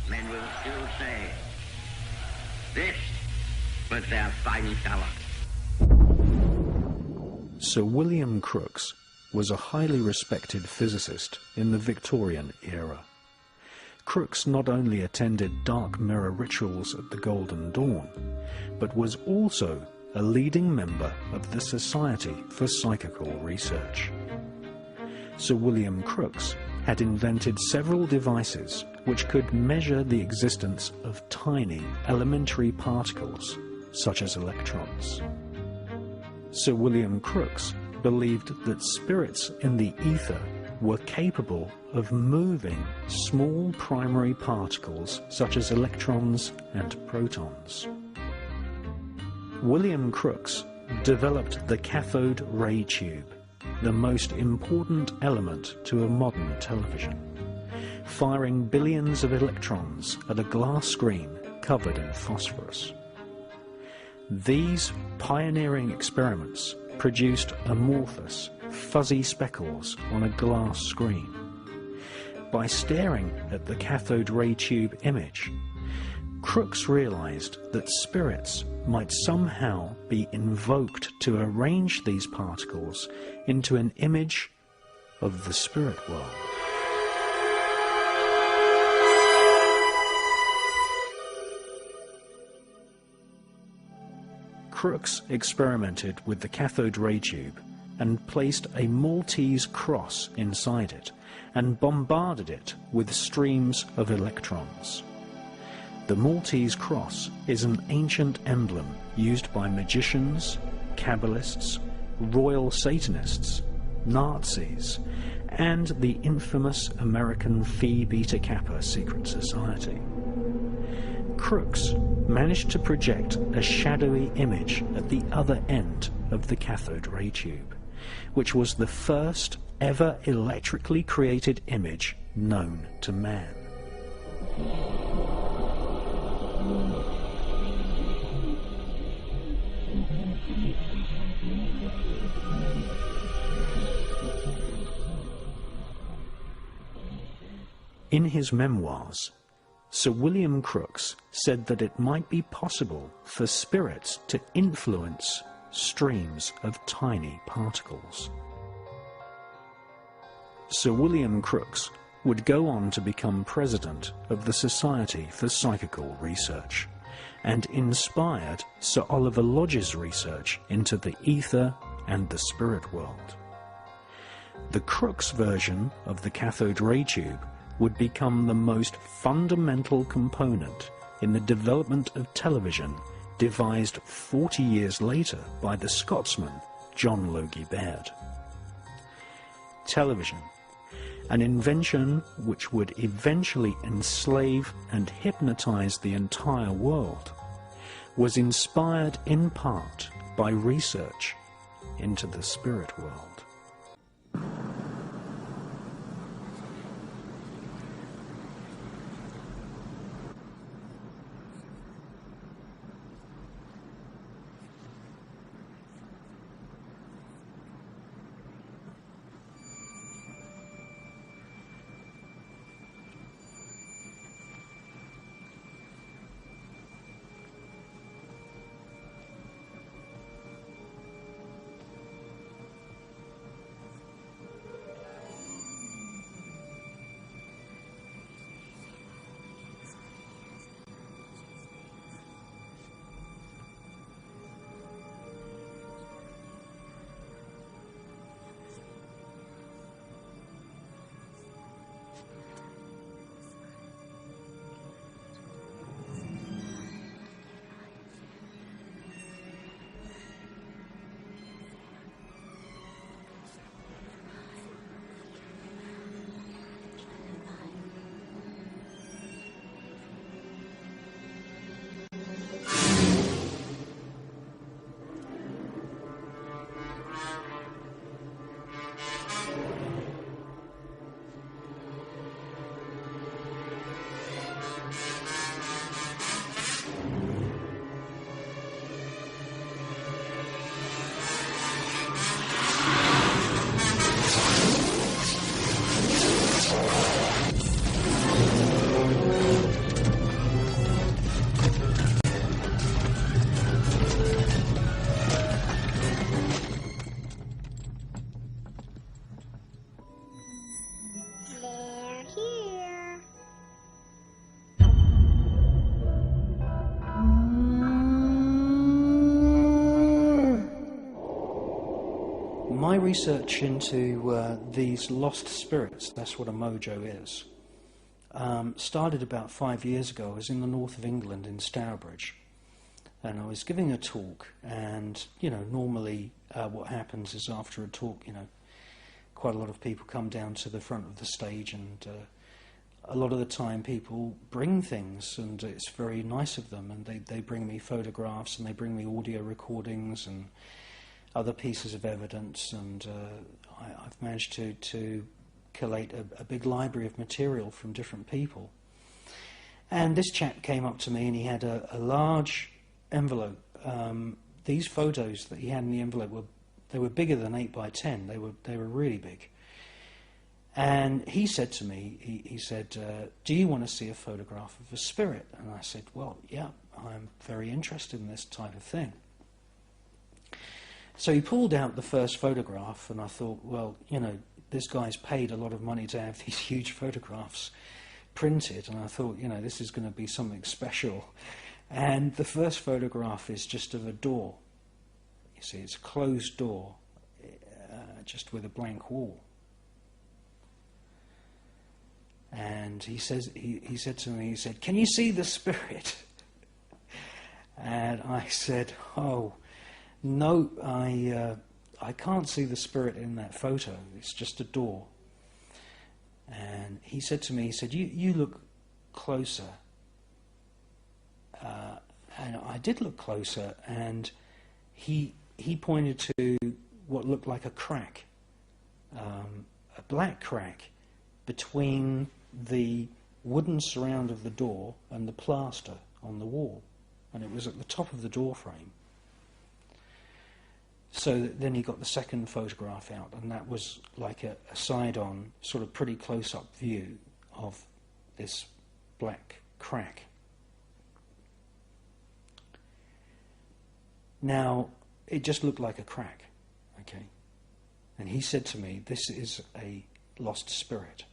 Men will still say, this was their finest hour. Sir William Crookes was a highly respected physicist in the Victorian era. Crookes not only attended dark mirror rituals at the Golden Dawn, but was also a leading member of the Society for Psychical Research. Sir William Crookes had invented several devices which could measure the existence of tiny elementary particles, such as electrons. Sir William Crookes believed that spirits in the ether were capable of moving small primary particles such as electrons and protons. William Crookes developed the cathode ray tube, the most important element to a modern television, firing billions of electrons at a glass screen covered in phosphorus. These pioneering experiments produced amorphous, fuzzy speckles on a glass screen. By staring at the cathode ray tube image, Crookes realized that spirits might somehow be invoked to arrange these particles into an image of the spirit world. Crookes experimented with the cathode ray tube and placed a Maltese cross inside it and bombarded it with streams of electrons. The Maltese cross is an ancient emblem used by magicians, Kabbalists, royal Satanists, Nazis, and the infamous American Phi Beta Kappa secret society. Crookes managed to project a shadowy image at the other end of the cathode ray tube, which was the first ever electrically created image known to man. In his memoirs, Sir William Crookes said that it might be possible for spirits to influence streams of tiny particles. Sir William Crookes would go on to become president of the Society for Psychical Research, and inspired Sir Oliver Lodge's research into the ether and the spirit world. The Crookes version of the cathode ray tube would become the most fundamental component in the development of television devised 40 years later by the Scotsman John Logie Baird. Television, an invention which would eventually enslave and hypnotize the entire world, was inspired in part by research into the spirit world. my research into these lost spirits, that's what a mojo is, started about 5 years ago. I was in the north of England in Stourbridge, and I was giving a talk, and, normally what happens is after a talk, quite a lot of people come down to the front of the stage, and a lot of the time people bring things, and it's very nice of them, and they bring me photographs, and they bring me audio recordings and other pieces of evidence, and I've managed to collate a big library of material from different people. And this chap came up to me, and he had a large envelope. These photos that he had in the envelope were bigger than 8 by 10. They were really big. And he said to me, he said, do you want to see a photograph of a spirit? And I said, well, yeah, I'm very interested in this type of thing. So he pulled out the first photograph, and I thought, well, this guy's paid a lot of money to have these huge photographs printed, and I thought, this is going to be something special. And the first photograph is just of a door. You see, it's a closed door, just with a blank wall. And he said to me, can you see the spirit? And I said, oh, no, I can't see the spirit in that photo. It's just a door. And he said to me, you look closer. And I did look closer, and he pointed to what looked like a crack, a black crack between the wooden surround of the door and the plaster on the wall. And it was at the top of the door frame. So then he got the second photograph out, and that was like a side-on, sort of pretty close-up view of this black crack. Now, it just looked like a crack, okay? And he said to me, this is a lost spirit.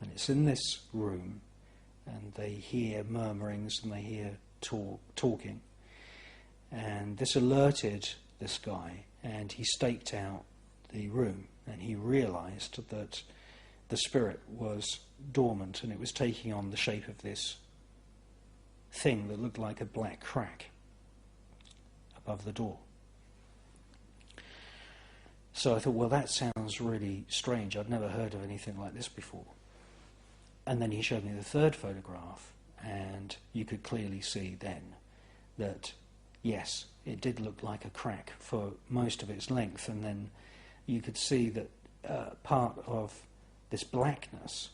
And it's in this room, and they hear murmurings, and they hear talking. And this alerted this guy, and he staked out the room, and he realized that the spirit was dormant, and it was taking on the shape of this thing that looked like a black crack above the door. So I thought, well, that sounds really strange. I'd never heard of anything like this before. And then he showed me the third photograph, and you could clearly see then that, yes, it did look like a crack for most of its length, and then you could see that part of this blackness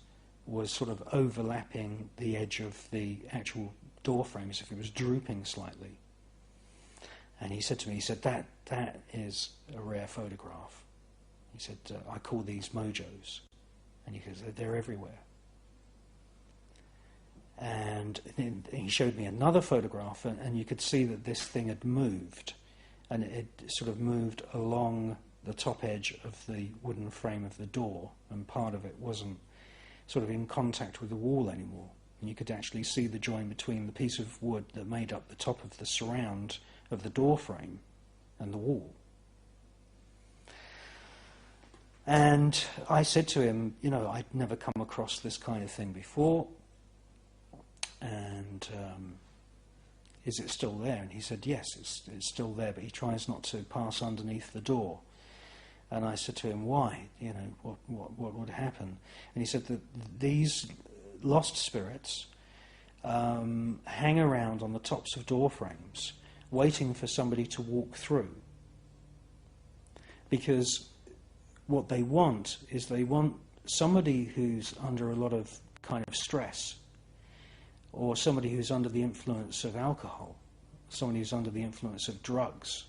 was sort of overlapping the edge of the actual door frame as if it was drooping slightly. And he said to me, that is a rare photograph. He said, I call these mojos. And he goes, they're everywhere. And then he showed me another photograph, and you could see that this thing had moved, and it sort of moved along the top edge of the wooden frame of the door, and part of it wasn't sort of in contact with the wall anymore. And you could actually see the join between the piece of wood that made up the top of the surround of the door frame and the wall. And I said to him, I'd never come across this kind of thing before, and is it still there? And he said, yes, it's still there, but he tries not to pass underneath the door. And I said to him, why? What would happen? And he said that these lost spirits hang around on the tops of door frames, waiting for somebody to walk through. Because what they want is they want somebody who's under a lot of kind of stress, or somebody who's under the influence of alcohol, somebody who's under the influence of drugs,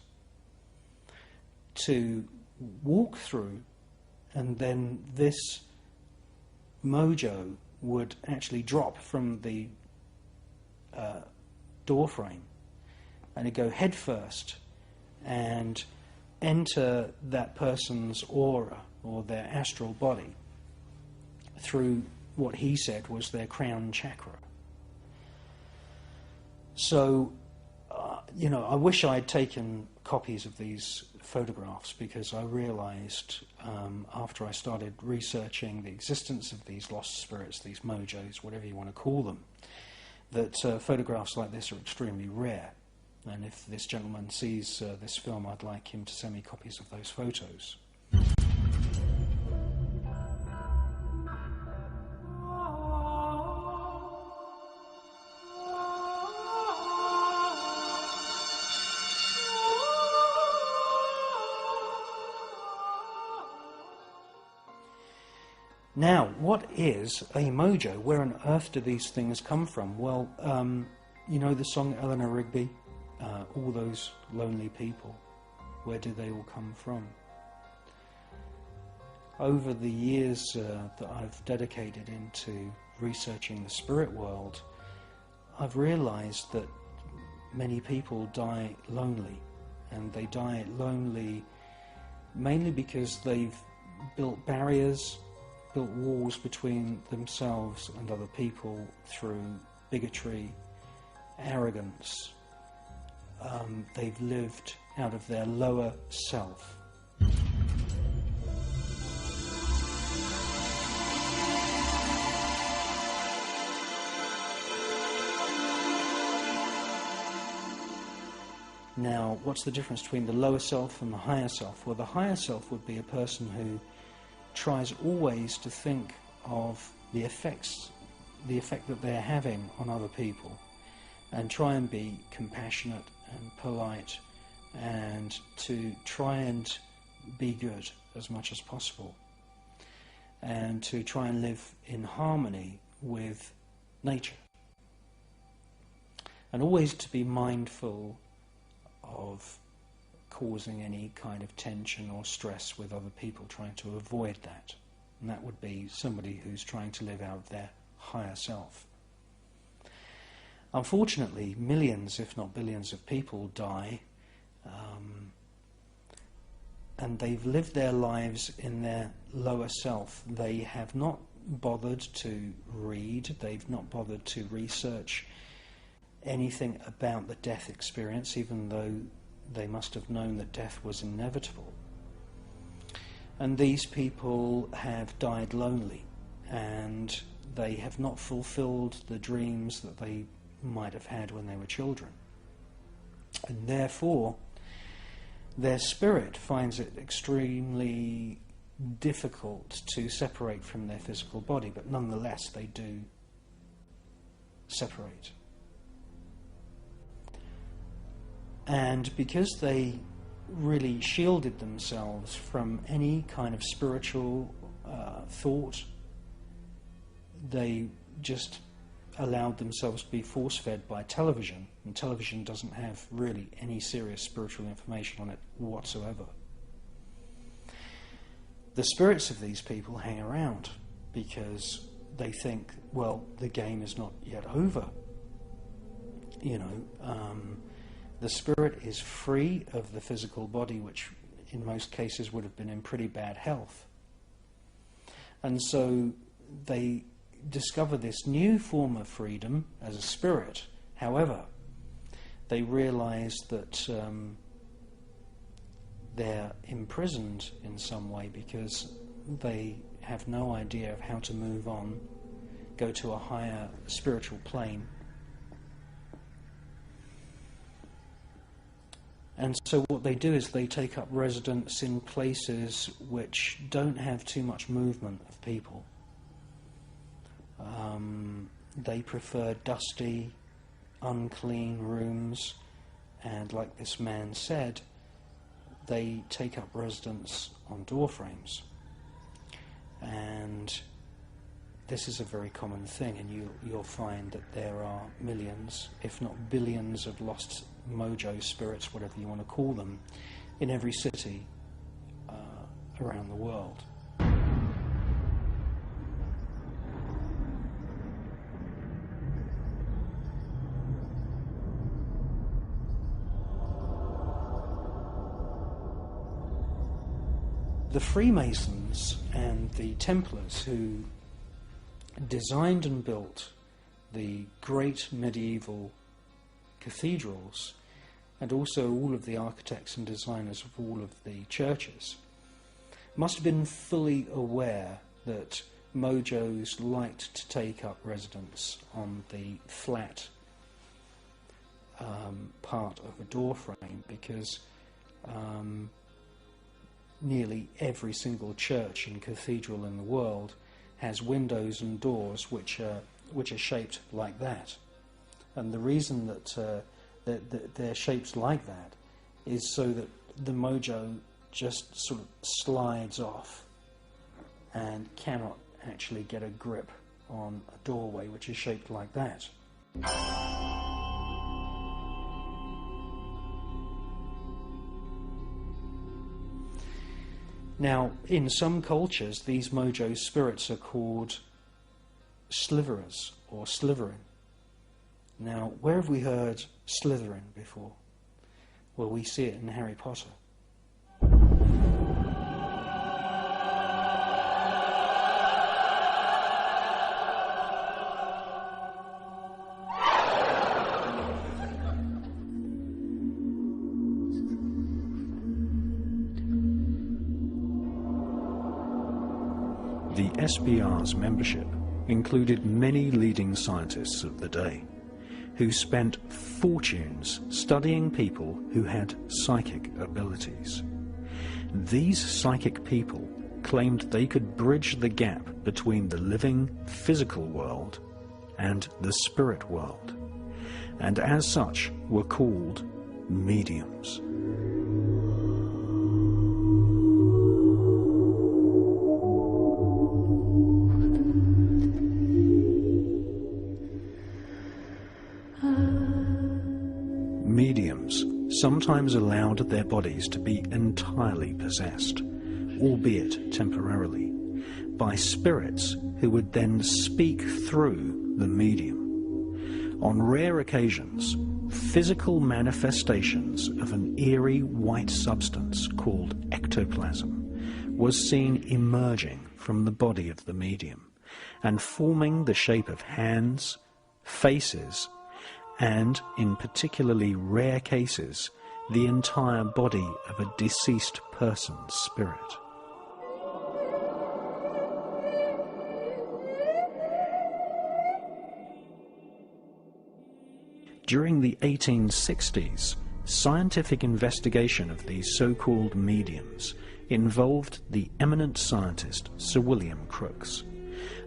to walk through, and then this mojo would actually drop from the door frame, and it'd go head first and enter that person's aura or their astral body through what he said was their crown chakra. So I wish I had taken copies of these photographs, because I realised after I started researching the existence of these lost spirits, these mojos, whatever you want to call them, that photographs like this are extremely rare. And if this gentleman sees this film, I'd like him to send me copies of those photos. Now, what is a mojo? Where on earth do these things come from? Well, you know the song Eleanor Rigby? All those lonely people. Where do they all come from? Over the years that I've dedicated into researching the spirit world, I've realized that many people die lonely. And they die lonely mainly because they've built barriers, built walls between themselves and other people through bigotry, arrogance. They've lived out of their lower self. Now, what's the difference between the lower self and the higher self? Well, the higher self would be a person who tries always to think of the effect that they're having on other people, and try and be compassionate and polite, and to try and be good as much as possible, and to try and live in harmony with nature, and always to be mindful of causing any kind of tension or stress with other people, trying to avoid that. And that would be somebody who's trying to live out their higher self. Unfortunately, millions, if not billions, of people die, and they've lived their lives in their lower self. They have not bothered to read, they've not bothered to research anything about the death experience, even though they must have known that death was inevitable. And these people have died lonely, and they have not fulfilled the dreams that they might have had when they were children. And therefore, their spirit finds it extremely difficult to separate from their physical body, but nonetheless they do separate. And because they really shielded themselves from any kind of spiritual thought, they just allowed themselves to be force-fed by television, and television doesn't have really any serious spiritual information on it whatsoever. The spirits of these people hang around because they think, well, the game is not yet over. The spirit is free of the physical body, which in most cases would have been in pretty bad health. And so they discover this new form of freedom as a spirit. However, they realize that they're imprisoned in some way because they have no idea of how to move on, go to a higher spiritual plane. And so what they do is they take up residence in places which don't have too much movement of people. They prefer dusty, unclean rooms, and like this man said, they take up residence on door frames. And this is a very common thing, and you'll find that there are millions, if not billions, of lost mojo spirits, whatever you want to call them, in every city around the world. The Freemasons and the Templars, who designed and built the great medieval cathedrals, and also all of the architects and designers of all of the churches, must have been fully aware that mojos liked to take up residence on the flat part of a door frame, because nearly every single church and cathedral in the world has windows and doors which are shaped like that. And the reason that they're shaped like that is so that the mojo just sort of slides off and cannot actually get a grip on a doorway which is shaped like that. Now, in some cultures, these mojo spirits are called sliverers or slivering. Now, where have we heard slithering before? Well, we see it in Harry Potter. The SBR's membership included many leading scientists of the day, who spent fortunes studying people who had psychic abilities. These psychic people claimed they could bridge the gap between the living physical world and the spirit world, and as such were called mediums. Mediums sometimes allowed their bodies to be entirely possessed, albeit temporarily, by spirits who would then speak through the medium. On rare occasions, physical manifestations of an eerie white substance called ectoplasm was seen emerging from the body of the medium and forming the shape of hands, faces, and, in particularly rare cases, the entire body of a deceased person's spirit. During the 1860s, scientific investigation of these so-called mediums involved the eminent scientist Sir William Crookes,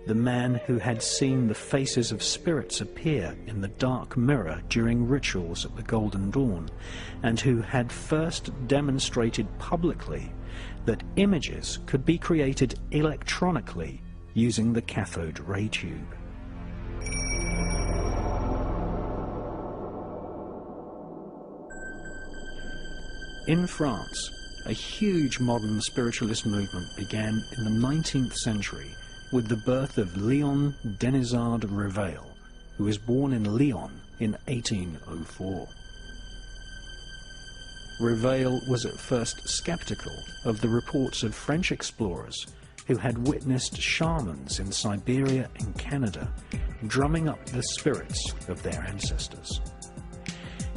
the man who had seen the faces of spirits appear in the dark mirror during rituals at the Golden Dawn, and who had first demonstrated publicly that images could be created electronically using the cathode ray tube. In France, a huge modern spiritualist movement began in the 19th century with the birth of Léon Denisard Reveil, who was born in Lyon in 1804. Reveil was at first skeptical of the reports of French explorers who had witnessed shamans in Siberia and Canada drumming up the spirits of their ancestors.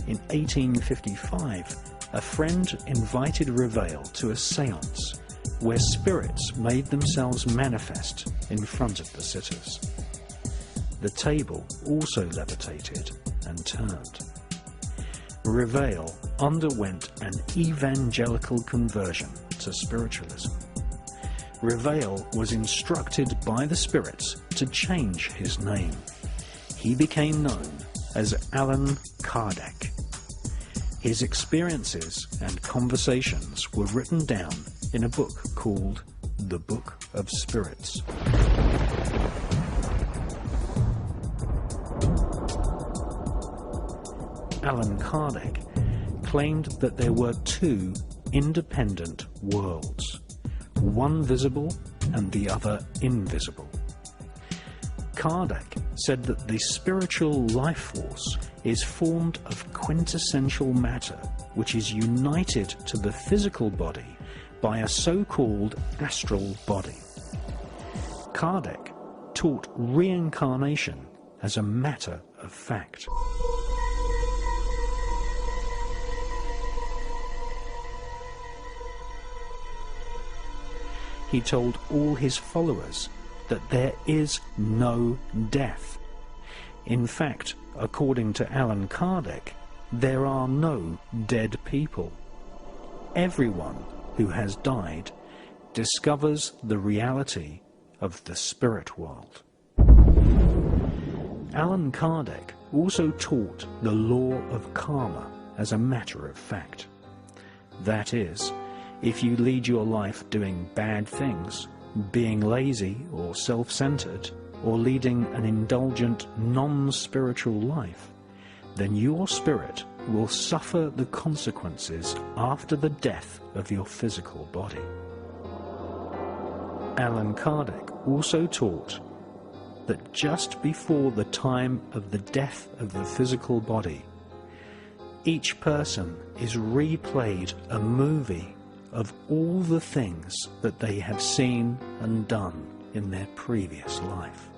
In 1855, a friend invited Reveil to a séance where spirits made themselves manifest in front of the sitters. The table also levitated and turned. Reveil underwent an evangelical conversion to spiritualism. Reveil was instructed by the spirits to change his name. He became known as Allan Kardec. His experiences and conversations were written down in a book called The Book of Spirits. Allan Kardec claimed that there were two independent worlds, one visible and the other invisible. Kardec said that the spiritual life force is formed of quintessential matter, which is united to the physical body by a so-called astral body. Kardec taught reincarnation as a matter of fact. he told all his followers that there is no death. In fact, according to Allan Kardec, there are no dead people. Everyone who has died discovers the reality of the spirit world. Allan Kardec also taught the law of karma as a matter of fact. That is, if you lead your life doing bad things, being lazy or self-centered, or leading an indulgent, non-spiritual life, then your spirit will suffer the consequences after the death of your physical body. Allan Kardec also taught that just before the time of the death of the physical body, each person is replayed a movie of all the things that they have seen and done in their previous life.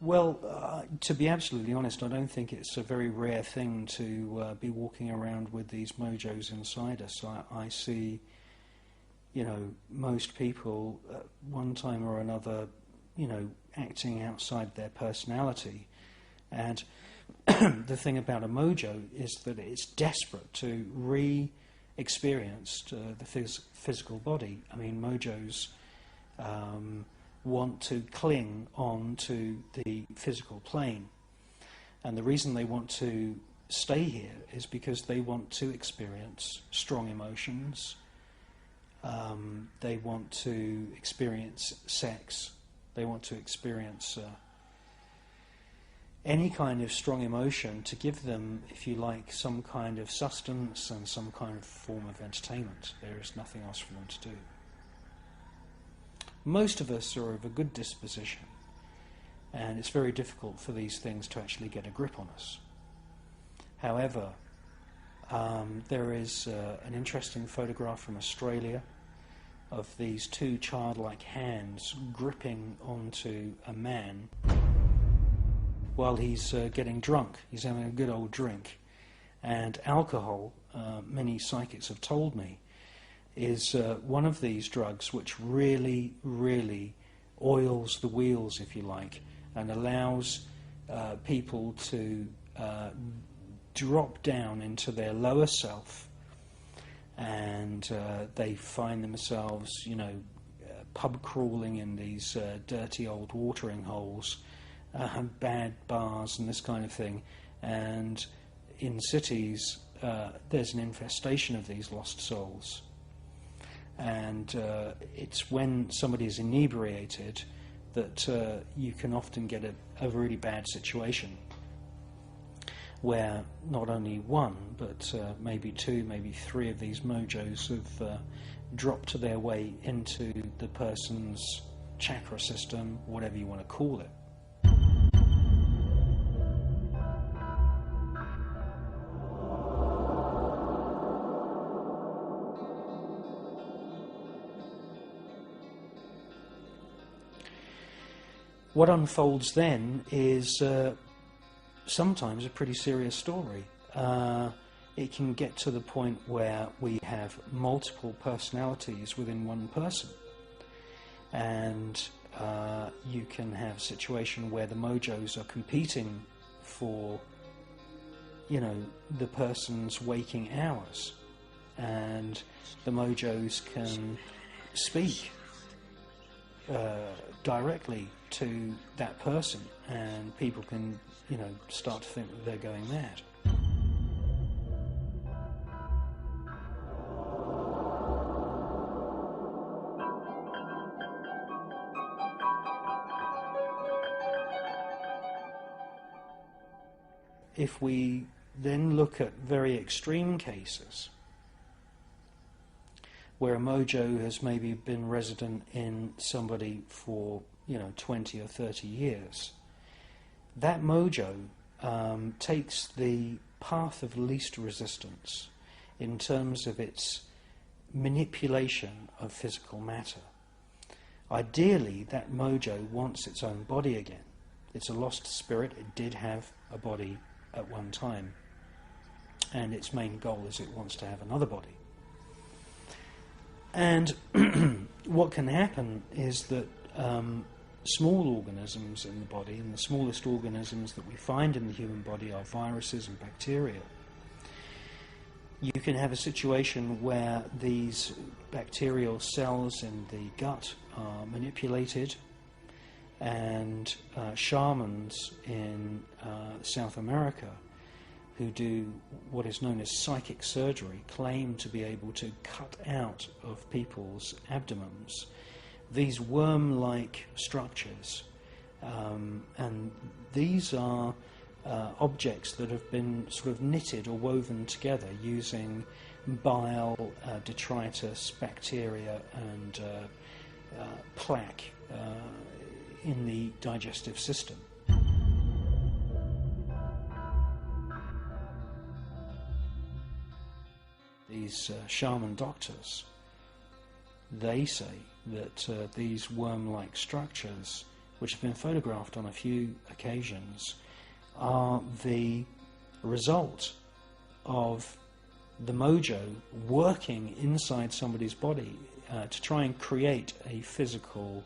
Well, to be absolutely honest, I don't think it's a very rare thing to be walking around with these mojos inside us. I see, you know, most people at one time or another, you know, acting outside their personality. And the thing about a mojo is that it's desperate to re-experience the physical body. I mean, mojos want to cling on to the physical plane, and the reason they want to stay here is because they want to experience strong emotions, they want to experience sex, they want to experience any kind of strong emotion to give them, if you like, some kind of sustenance and some kind of form of entertainment. There is nothing else for them to do. Most of us are of a good disposition, and it's very difficult for these things to actually get a grip on us. However, there is an interesting photograph from Australia of these two childlike hands gripping onto a man while he's getting drunk. He's having a good old drink. And alcohol, many psychics have told me, is one of these drugs which really, really oils the wheels, if you like, and allows people to drop down into their lower self, and they find themselves, you know, pub crawling in these dirty old watering holes, bad bars and this kind of thing. And in cities, there's an infestation of these lost souls. And it's when somebody is inebriated that you can often get a really bad situation where not only one, but maybe two, maybe three of these mojos have dropped to their way into the person's chakra system, whatever you want to call it. What unfolds then is sometimes a pretty serious story. It can get to the point where we have multiple personalities within one person, and you can have a situation where the mojos are competing for, you know, the person's waking hours, and the mojos can speak directly to that person, and people can, start to think that they're going mad. If we then look at very extreme cases where a mojo has maybe been resident in somebody for 20 or 30 years, that mojo takes the path of least resistance in terms of its manipulation of physical matter. Ideally, that mojo wants its own body again. It's a lost spirit. It did have a body at one time, and its main goal is it wants to have another body. And what can happen is that small organisms in the body, and the smallest organisms that we find in the human body are viruses and bacteria. You can have a situation where these bacterial cells in the gut are manipulated, and shamans in South America who do what is known as psychic surgery claim to be able to cut out of people's abdomens these worm-like structures, and these are objects that have been sort of knitted or woven together using bile, detritus, bacteria and plaque in the digestive system. These shaman doctors, they say that these worm-like structures, which have been photographed on a few occasions, are the result of the mojo working inside somebody's body to try and create a physical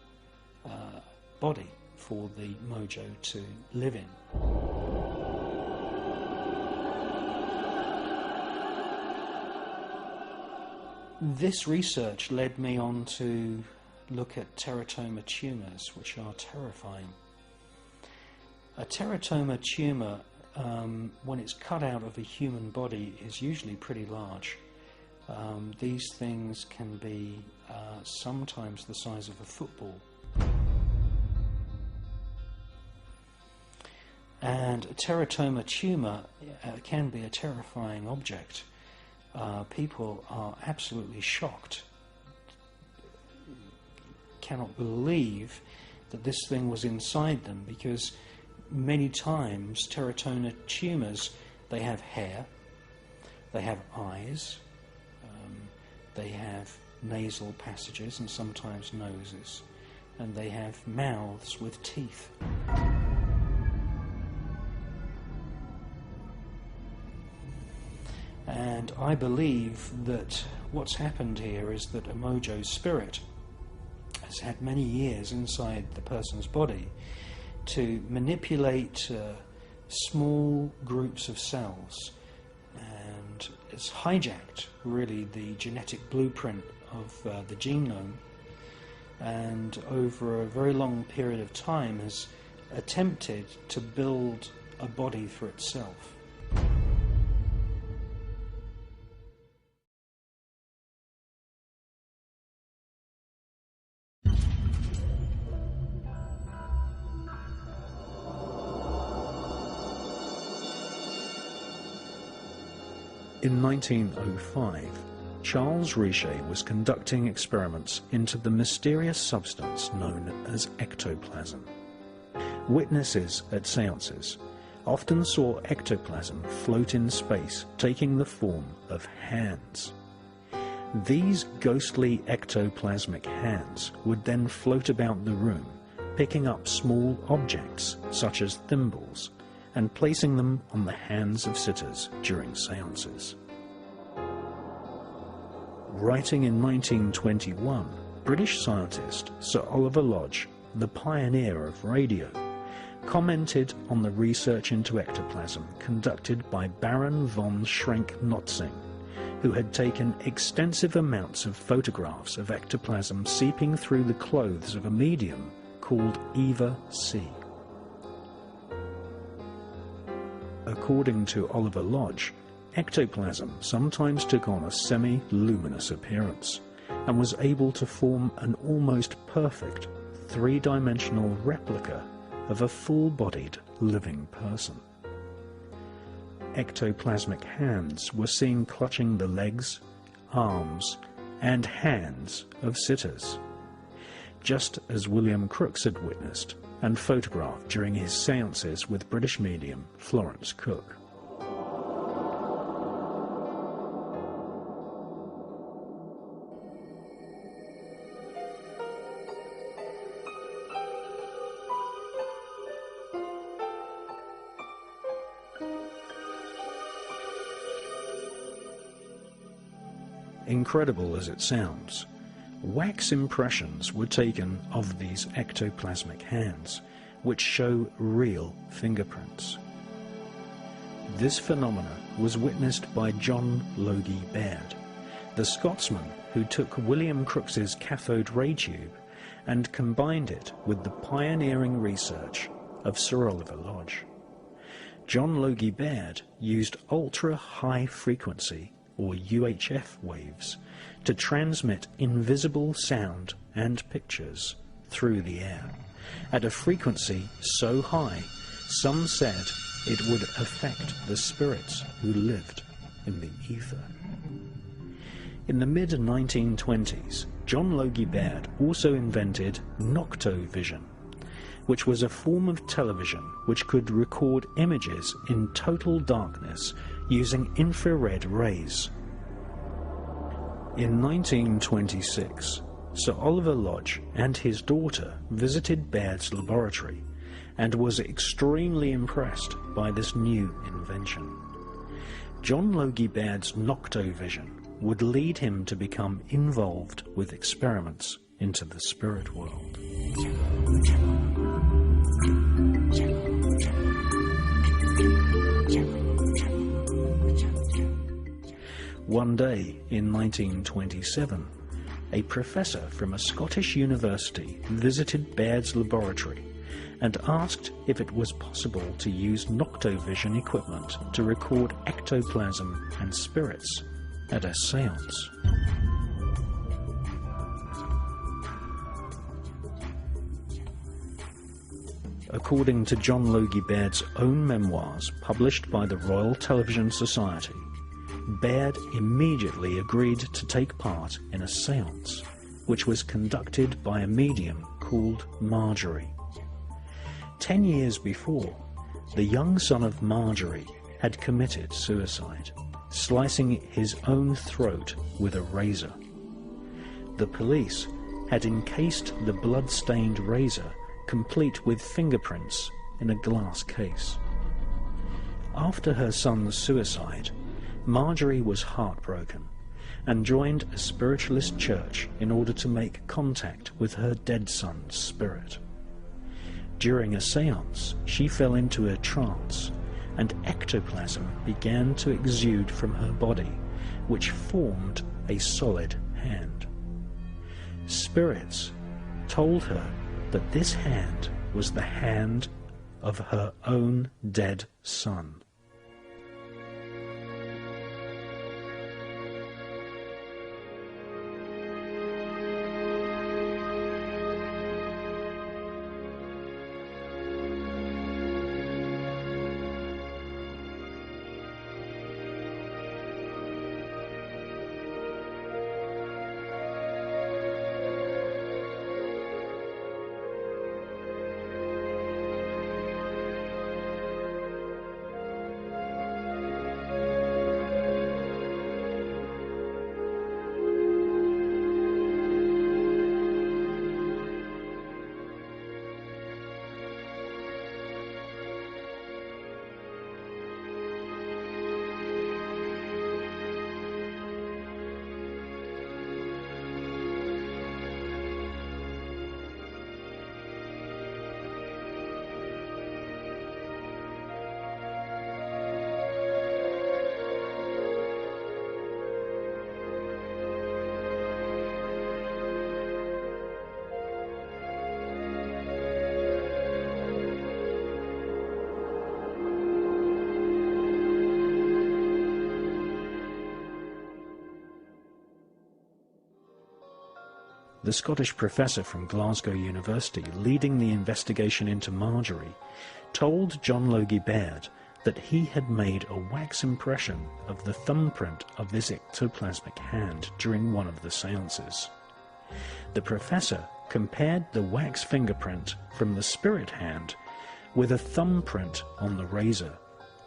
body for the mojo to live in. This research led me on to look at teratoma tumours, which are terrifying. A teratoma tumour, when it's cut out of a human body, is usually pretty large. These things can be sometimes the size of a football. And a teratoma tumour can be a terrifying object. People are absolutely shocked, cannot believe that this thing was inside them, because many times teratoma tumours, they have hair, they have eyes, they have nasal passages and sometimes noses, and they have mouths with teeth. And I believe that what's happened here is that a mojo spirit has had many years inside the person's body to manipulate small groups of cells, and it's hijacked really the genetic blueprint of the genome, and over a very long period of time has attempted to build a body for itself. In 1905, Charles Richet was conducting experiments into the mysterious substance known as ectoplasm. Witnesses at seances often saw ectoplasm float in space, taking the form of hands. These ghostly ectoplasmic hands would then float about the room, picking up small objects such as thimbles, and placing them on the hands of sitters during seances. Writing in 1921, British scientist Sir Oliver Lodge, the pioneer of radio, commented on the research into ectoplasm conducted by Baron von Schrenck-Notzing, who had taken extensive amounts of photographs of ectoplasm seeping through the clothes of a medium called Eva C. According to Oliver Lodge, ectoplasm sometimes took on a semi-luminous appearance and was able to form an almost perfect three-dimensional replica of a full-bodied living person. Ectoplasmic hands were seen clutching the legs, arms, and hands of sitters, just as William Crookes had witnessed and photographed during his seances with British medium Florence Cook. Incredible as it sounds, wax impressions were taken of these ectoplasmic hands, which show real fingerprints. This phenomena was witnessed by John Logie Baird, the Scotsman who took William Crookes's cathode ray tube and combined it with the pioneering research of Sir Oliver Lodge. John Logie Baird used ultra-high frequency or UHF waves to transmit invisible sound and pictures through the air at a frequency so high some said it would affect the spirits who lived in the ether. In the mid-1920s, John Logie Baird also invented noctovision, which was a form of television which could record images in total darkness using infrared rays. In 1926, Sir Oliver Lodge and his daughter visited Baird's laboratory and was extremely impressed by this new invention. John Logie Baird's noctovision would lead him to become involved with experiments into the spirit world. One day in 1927, a professor from a Scottish university visited Baird's laboratory and asked if it was possible to use noctovision equipment to record ectoplasm and spirits at a seance. According to John Logie Baird's own memoirs published by the Royal Television Society, Baird immediately agreed to take part in a seance, which was conducted by a medium called Marjorie. 10 years before, the young son of Marjorie had committed suicide, slicing his own throat with a razor. The police had encased the blood-stained razor complete with fingerprints in a glass case. After her son's suicide, Marjorie was heartbroken and joined a spiritualist church in order to make contact with her dead son's spirit. During a seance, she fell into a trance and ectoplasm began to exude from her body, which formed a solid hand. Spirits told her that this hand was the hand of her own dead son. the Scottish professor from Glasgow University leading the investigation into Marjorie, told John Logie Baird that he had made a wax impression of the thumbprint of his ectoplasmic hand during one of the seances. The professor compared the wax fingerprint from the spirit hand with a thumbprint on the razor,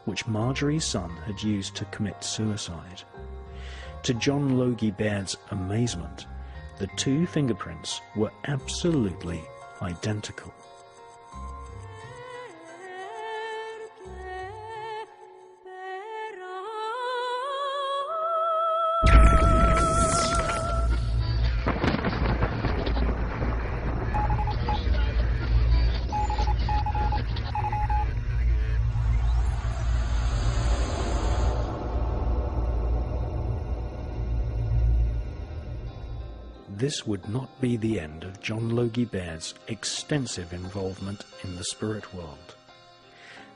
which Marjorie's son had used to commit suicide. To John Logie Baird's amazement, the two fingerprints were absolutely identical. This would not be the end of John Logie Baird's extensive involvement in the spirit world.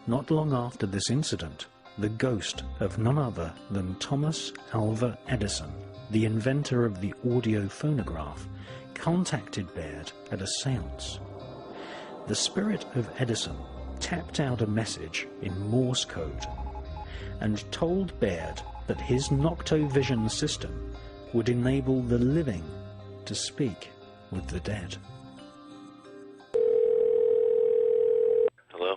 Not long after this incident, the ghost of none other than Thomas Alva Edison, the inventor of the audio phonograph, contacted Baird at a seance. The spirit of Edison tapped out a message in Morse code and told Baird that his noctovision system would enable the living to speak with the dead. Hello?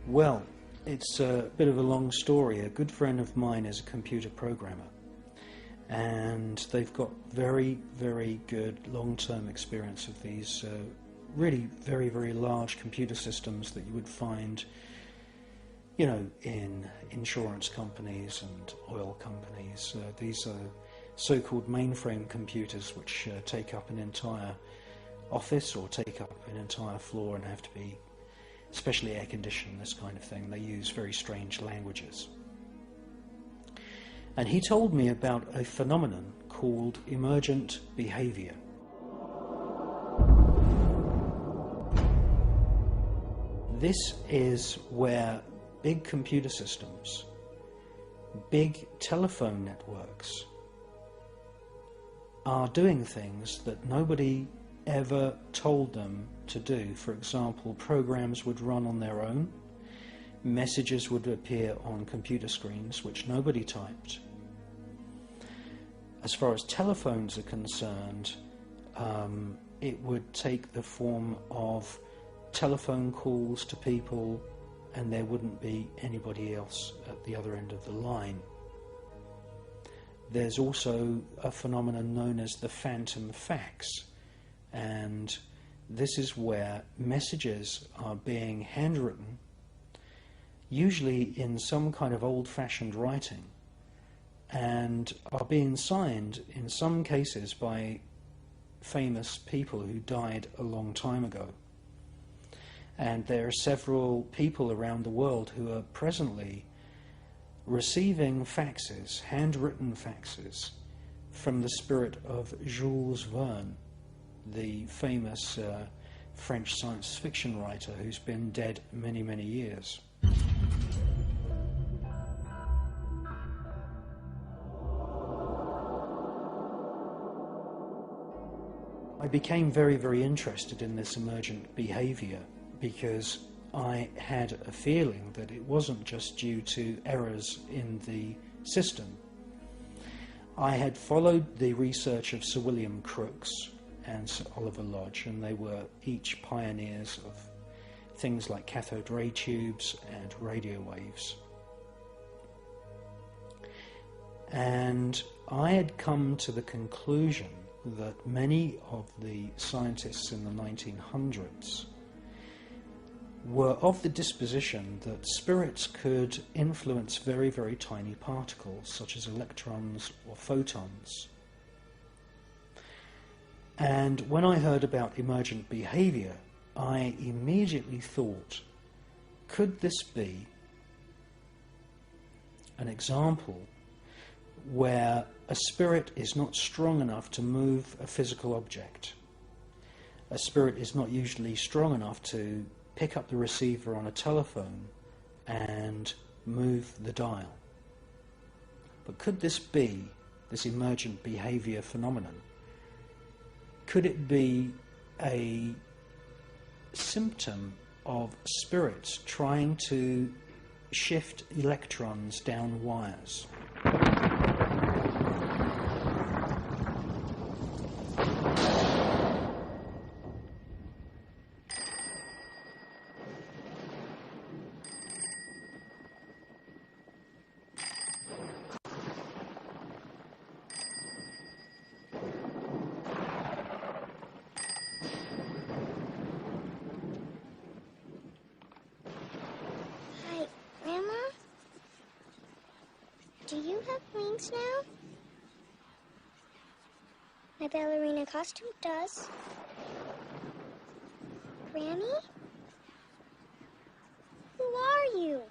Well, it's a bit of a long story. A good friend of mine is a computer programmer, and they've got very, very good long-term experience of these really very, very large computer systems that you would find, you know, in insurance companies and oil companies. These are so-called mainframe computers which take up an entire office or take up an entire floor and have to be specially air-conditioned, this kind of thing. They use very strange languages. And he told me about a phenomenon called emergent behavior. This is where big computer systems, big telephone networks are doing things that nobody ever told them to do. For example, programs would run on their own, messages would appear on computer screens which nobody typed. As far as telephones are concerned, it would take the form of telephone calls to people, and there wouldn't be anybody else at the other end of the line. There's also a phenomenon known as the phantom fax, and this is where messages are being handwritten, usually in some kind of old-fashioned writing, and are being signed in some cases by famous people who died a long time ago. And there are several people around the world who are presently receiving faxes, handwritten faxes, from the spirit of Jules Verne, the famous French science fiction writer who's been dead many, many years. I became very, very interested in this emergent behavior because I had a feeling that it wasn't just due to errors in the system. I had followed the research of Sir William Crookes and Sir Oliver Lodge, and they were each pioneers of things like cathode ray tubes and radio waves. And I had come to the conclusion that many of the scientists in the 1900s were of the disposition that spirits could influence very, very tiny particles, such as electrons or photons. And when I heard about emergent behavior, I immediately thought, could this be an example where a spirit is not strong enough to move a physical object? A spirit is not usually strong enough to pick up the receiver on a telephone and move the dial. But could this be, this emergent behavior phenomenon, could it be a symptom of spirits trying to shift electrons down wires? Hi, Grandma? Do you have wings now? My ballerina costume does. Granny? Who are you?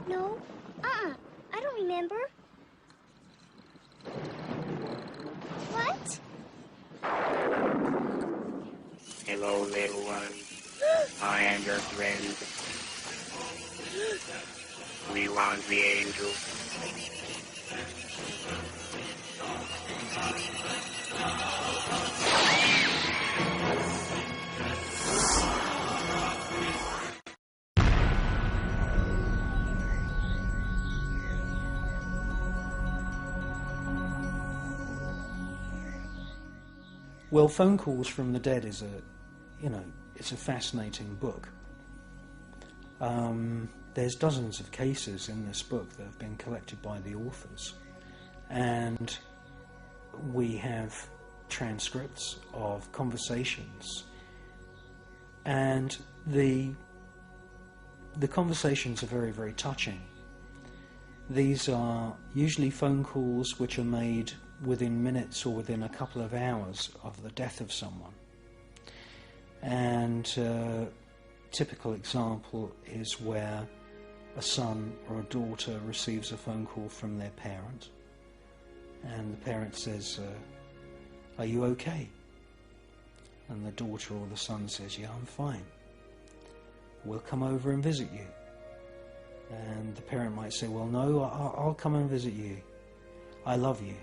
No, I don't remember. What? Hello, little one. I am your friend. We want the angel. Well, Phone Calls from the Dead is it's a fascinating book. There's dozens of cases in this book that have been collected by the authors, and we have transcripts of conversations, and the conversations are very, very touching. These are usually phone calls which are made within minutes or within a couple of hours of the death of someone. And typical example is where a son or a daughter receives a phone call from their parent, and the parent says, "Are you okay?" And the daughter or the son says, "Yeah, I'm fine. We'll come over and visit you." And the parent might say, "Well, no, I'll come and visit you. I love you."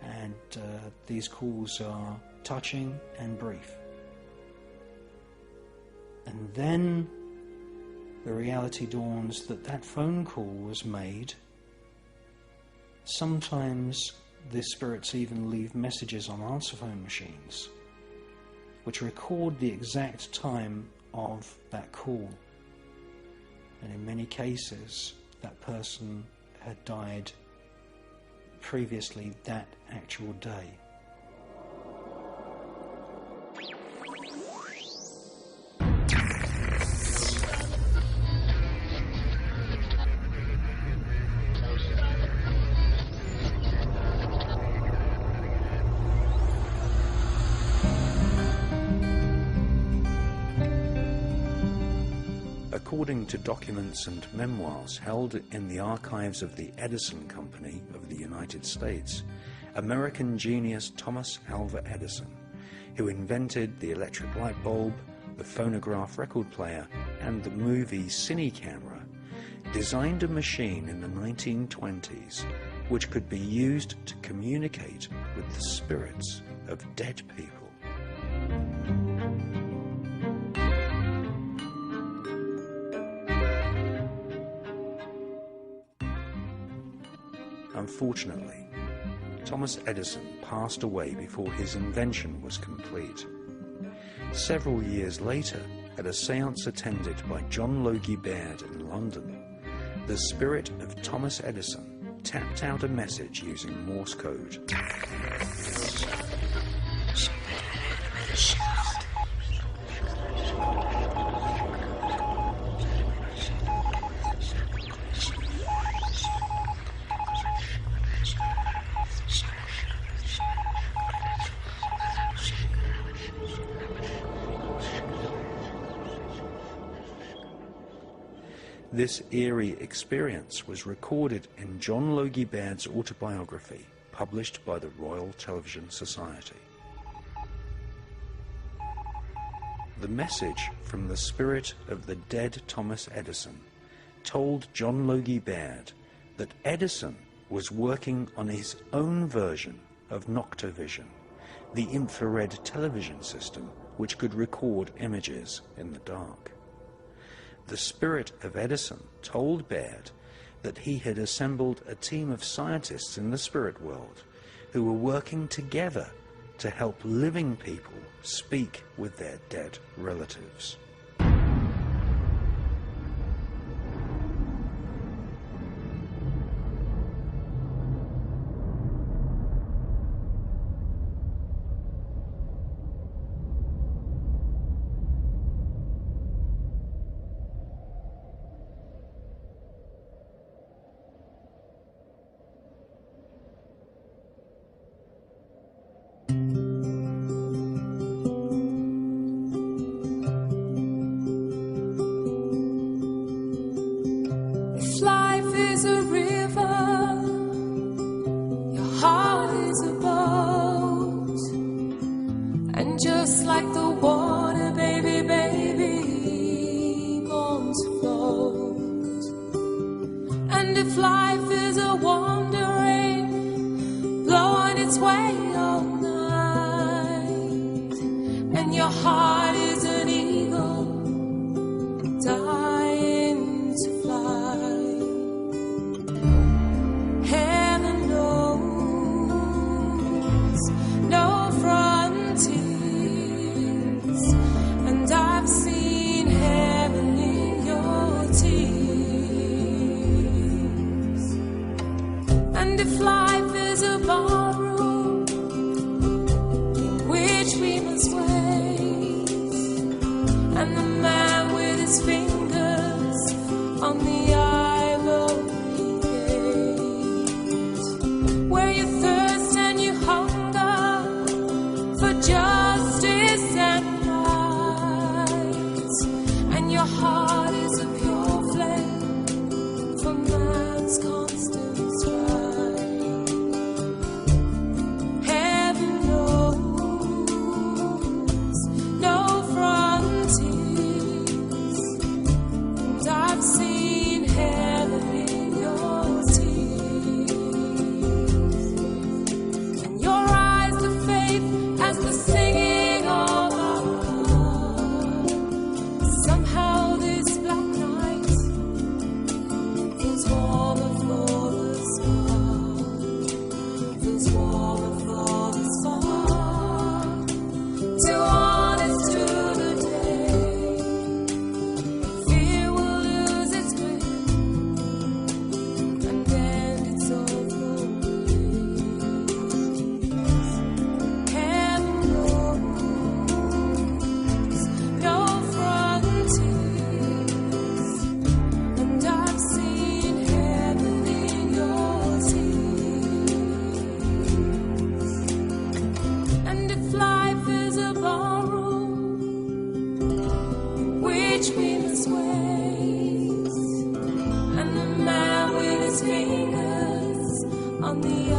And these calls are touching and brief. And then the reality dawns that that phone call was made. Sometimes the spirits even leave messages on answer phone machines which record the exact time of that call. And in many cases, that person had died previously that actual day. According to documents and memoirs held in the archives of the Edison Company of the United States, American genius Thomas Alva Edison, who invented the electric light bulb, the phonograph record player, and the movie cine camera, designed a machine in the 1920s which could be used to communicate with the spirits of dead people. Unfortunately, Thomas Edison passed away before his invention was complete. Several years later, at a séance attended by John Logie Baird in London, the spirit of Thomas Edison tapped out a message using Morse code. This eerie experience was recorded in John Logie Baird's autobiography, published by the Royal Television Society. The message from the spirit of the dead Thomas Edison told John Logie Baird that Edison was working on his own version of Noctovision, the infrared television system which could record images in the dark. The spirit of Edison told Baird that he had assembled a team of scientists in the spirit world who were working together to help living people speak with their dead relatives. If life is a river, your heart is a boat, and just like the water, baby, baby, born to float. And if life is a wandering, blowing its way all night, and your heart is an eagle, dying to fly. Heaven knows no frontiers, and I've seen heaven in your tears. And if life is a ballroom in which we must wait, and the man with his fingers on the ivory gate, where you thirst and you hunger for justice and right, and your heart is a pure flame for man's constant strife. Heaven knows no frontiers, and I've seen heaven in your tears, and your eyes to faith as the singing of our heart. Somehow this black night feels warmer for the spark, feels warmer for the spark, too honest to the day. Fear will lose its grip, and then it's all for peace. Heaven knows no frontiers, and I've seen heaven in your tears. And if life is a ballroom in which we must wait, and the man with his fingers on the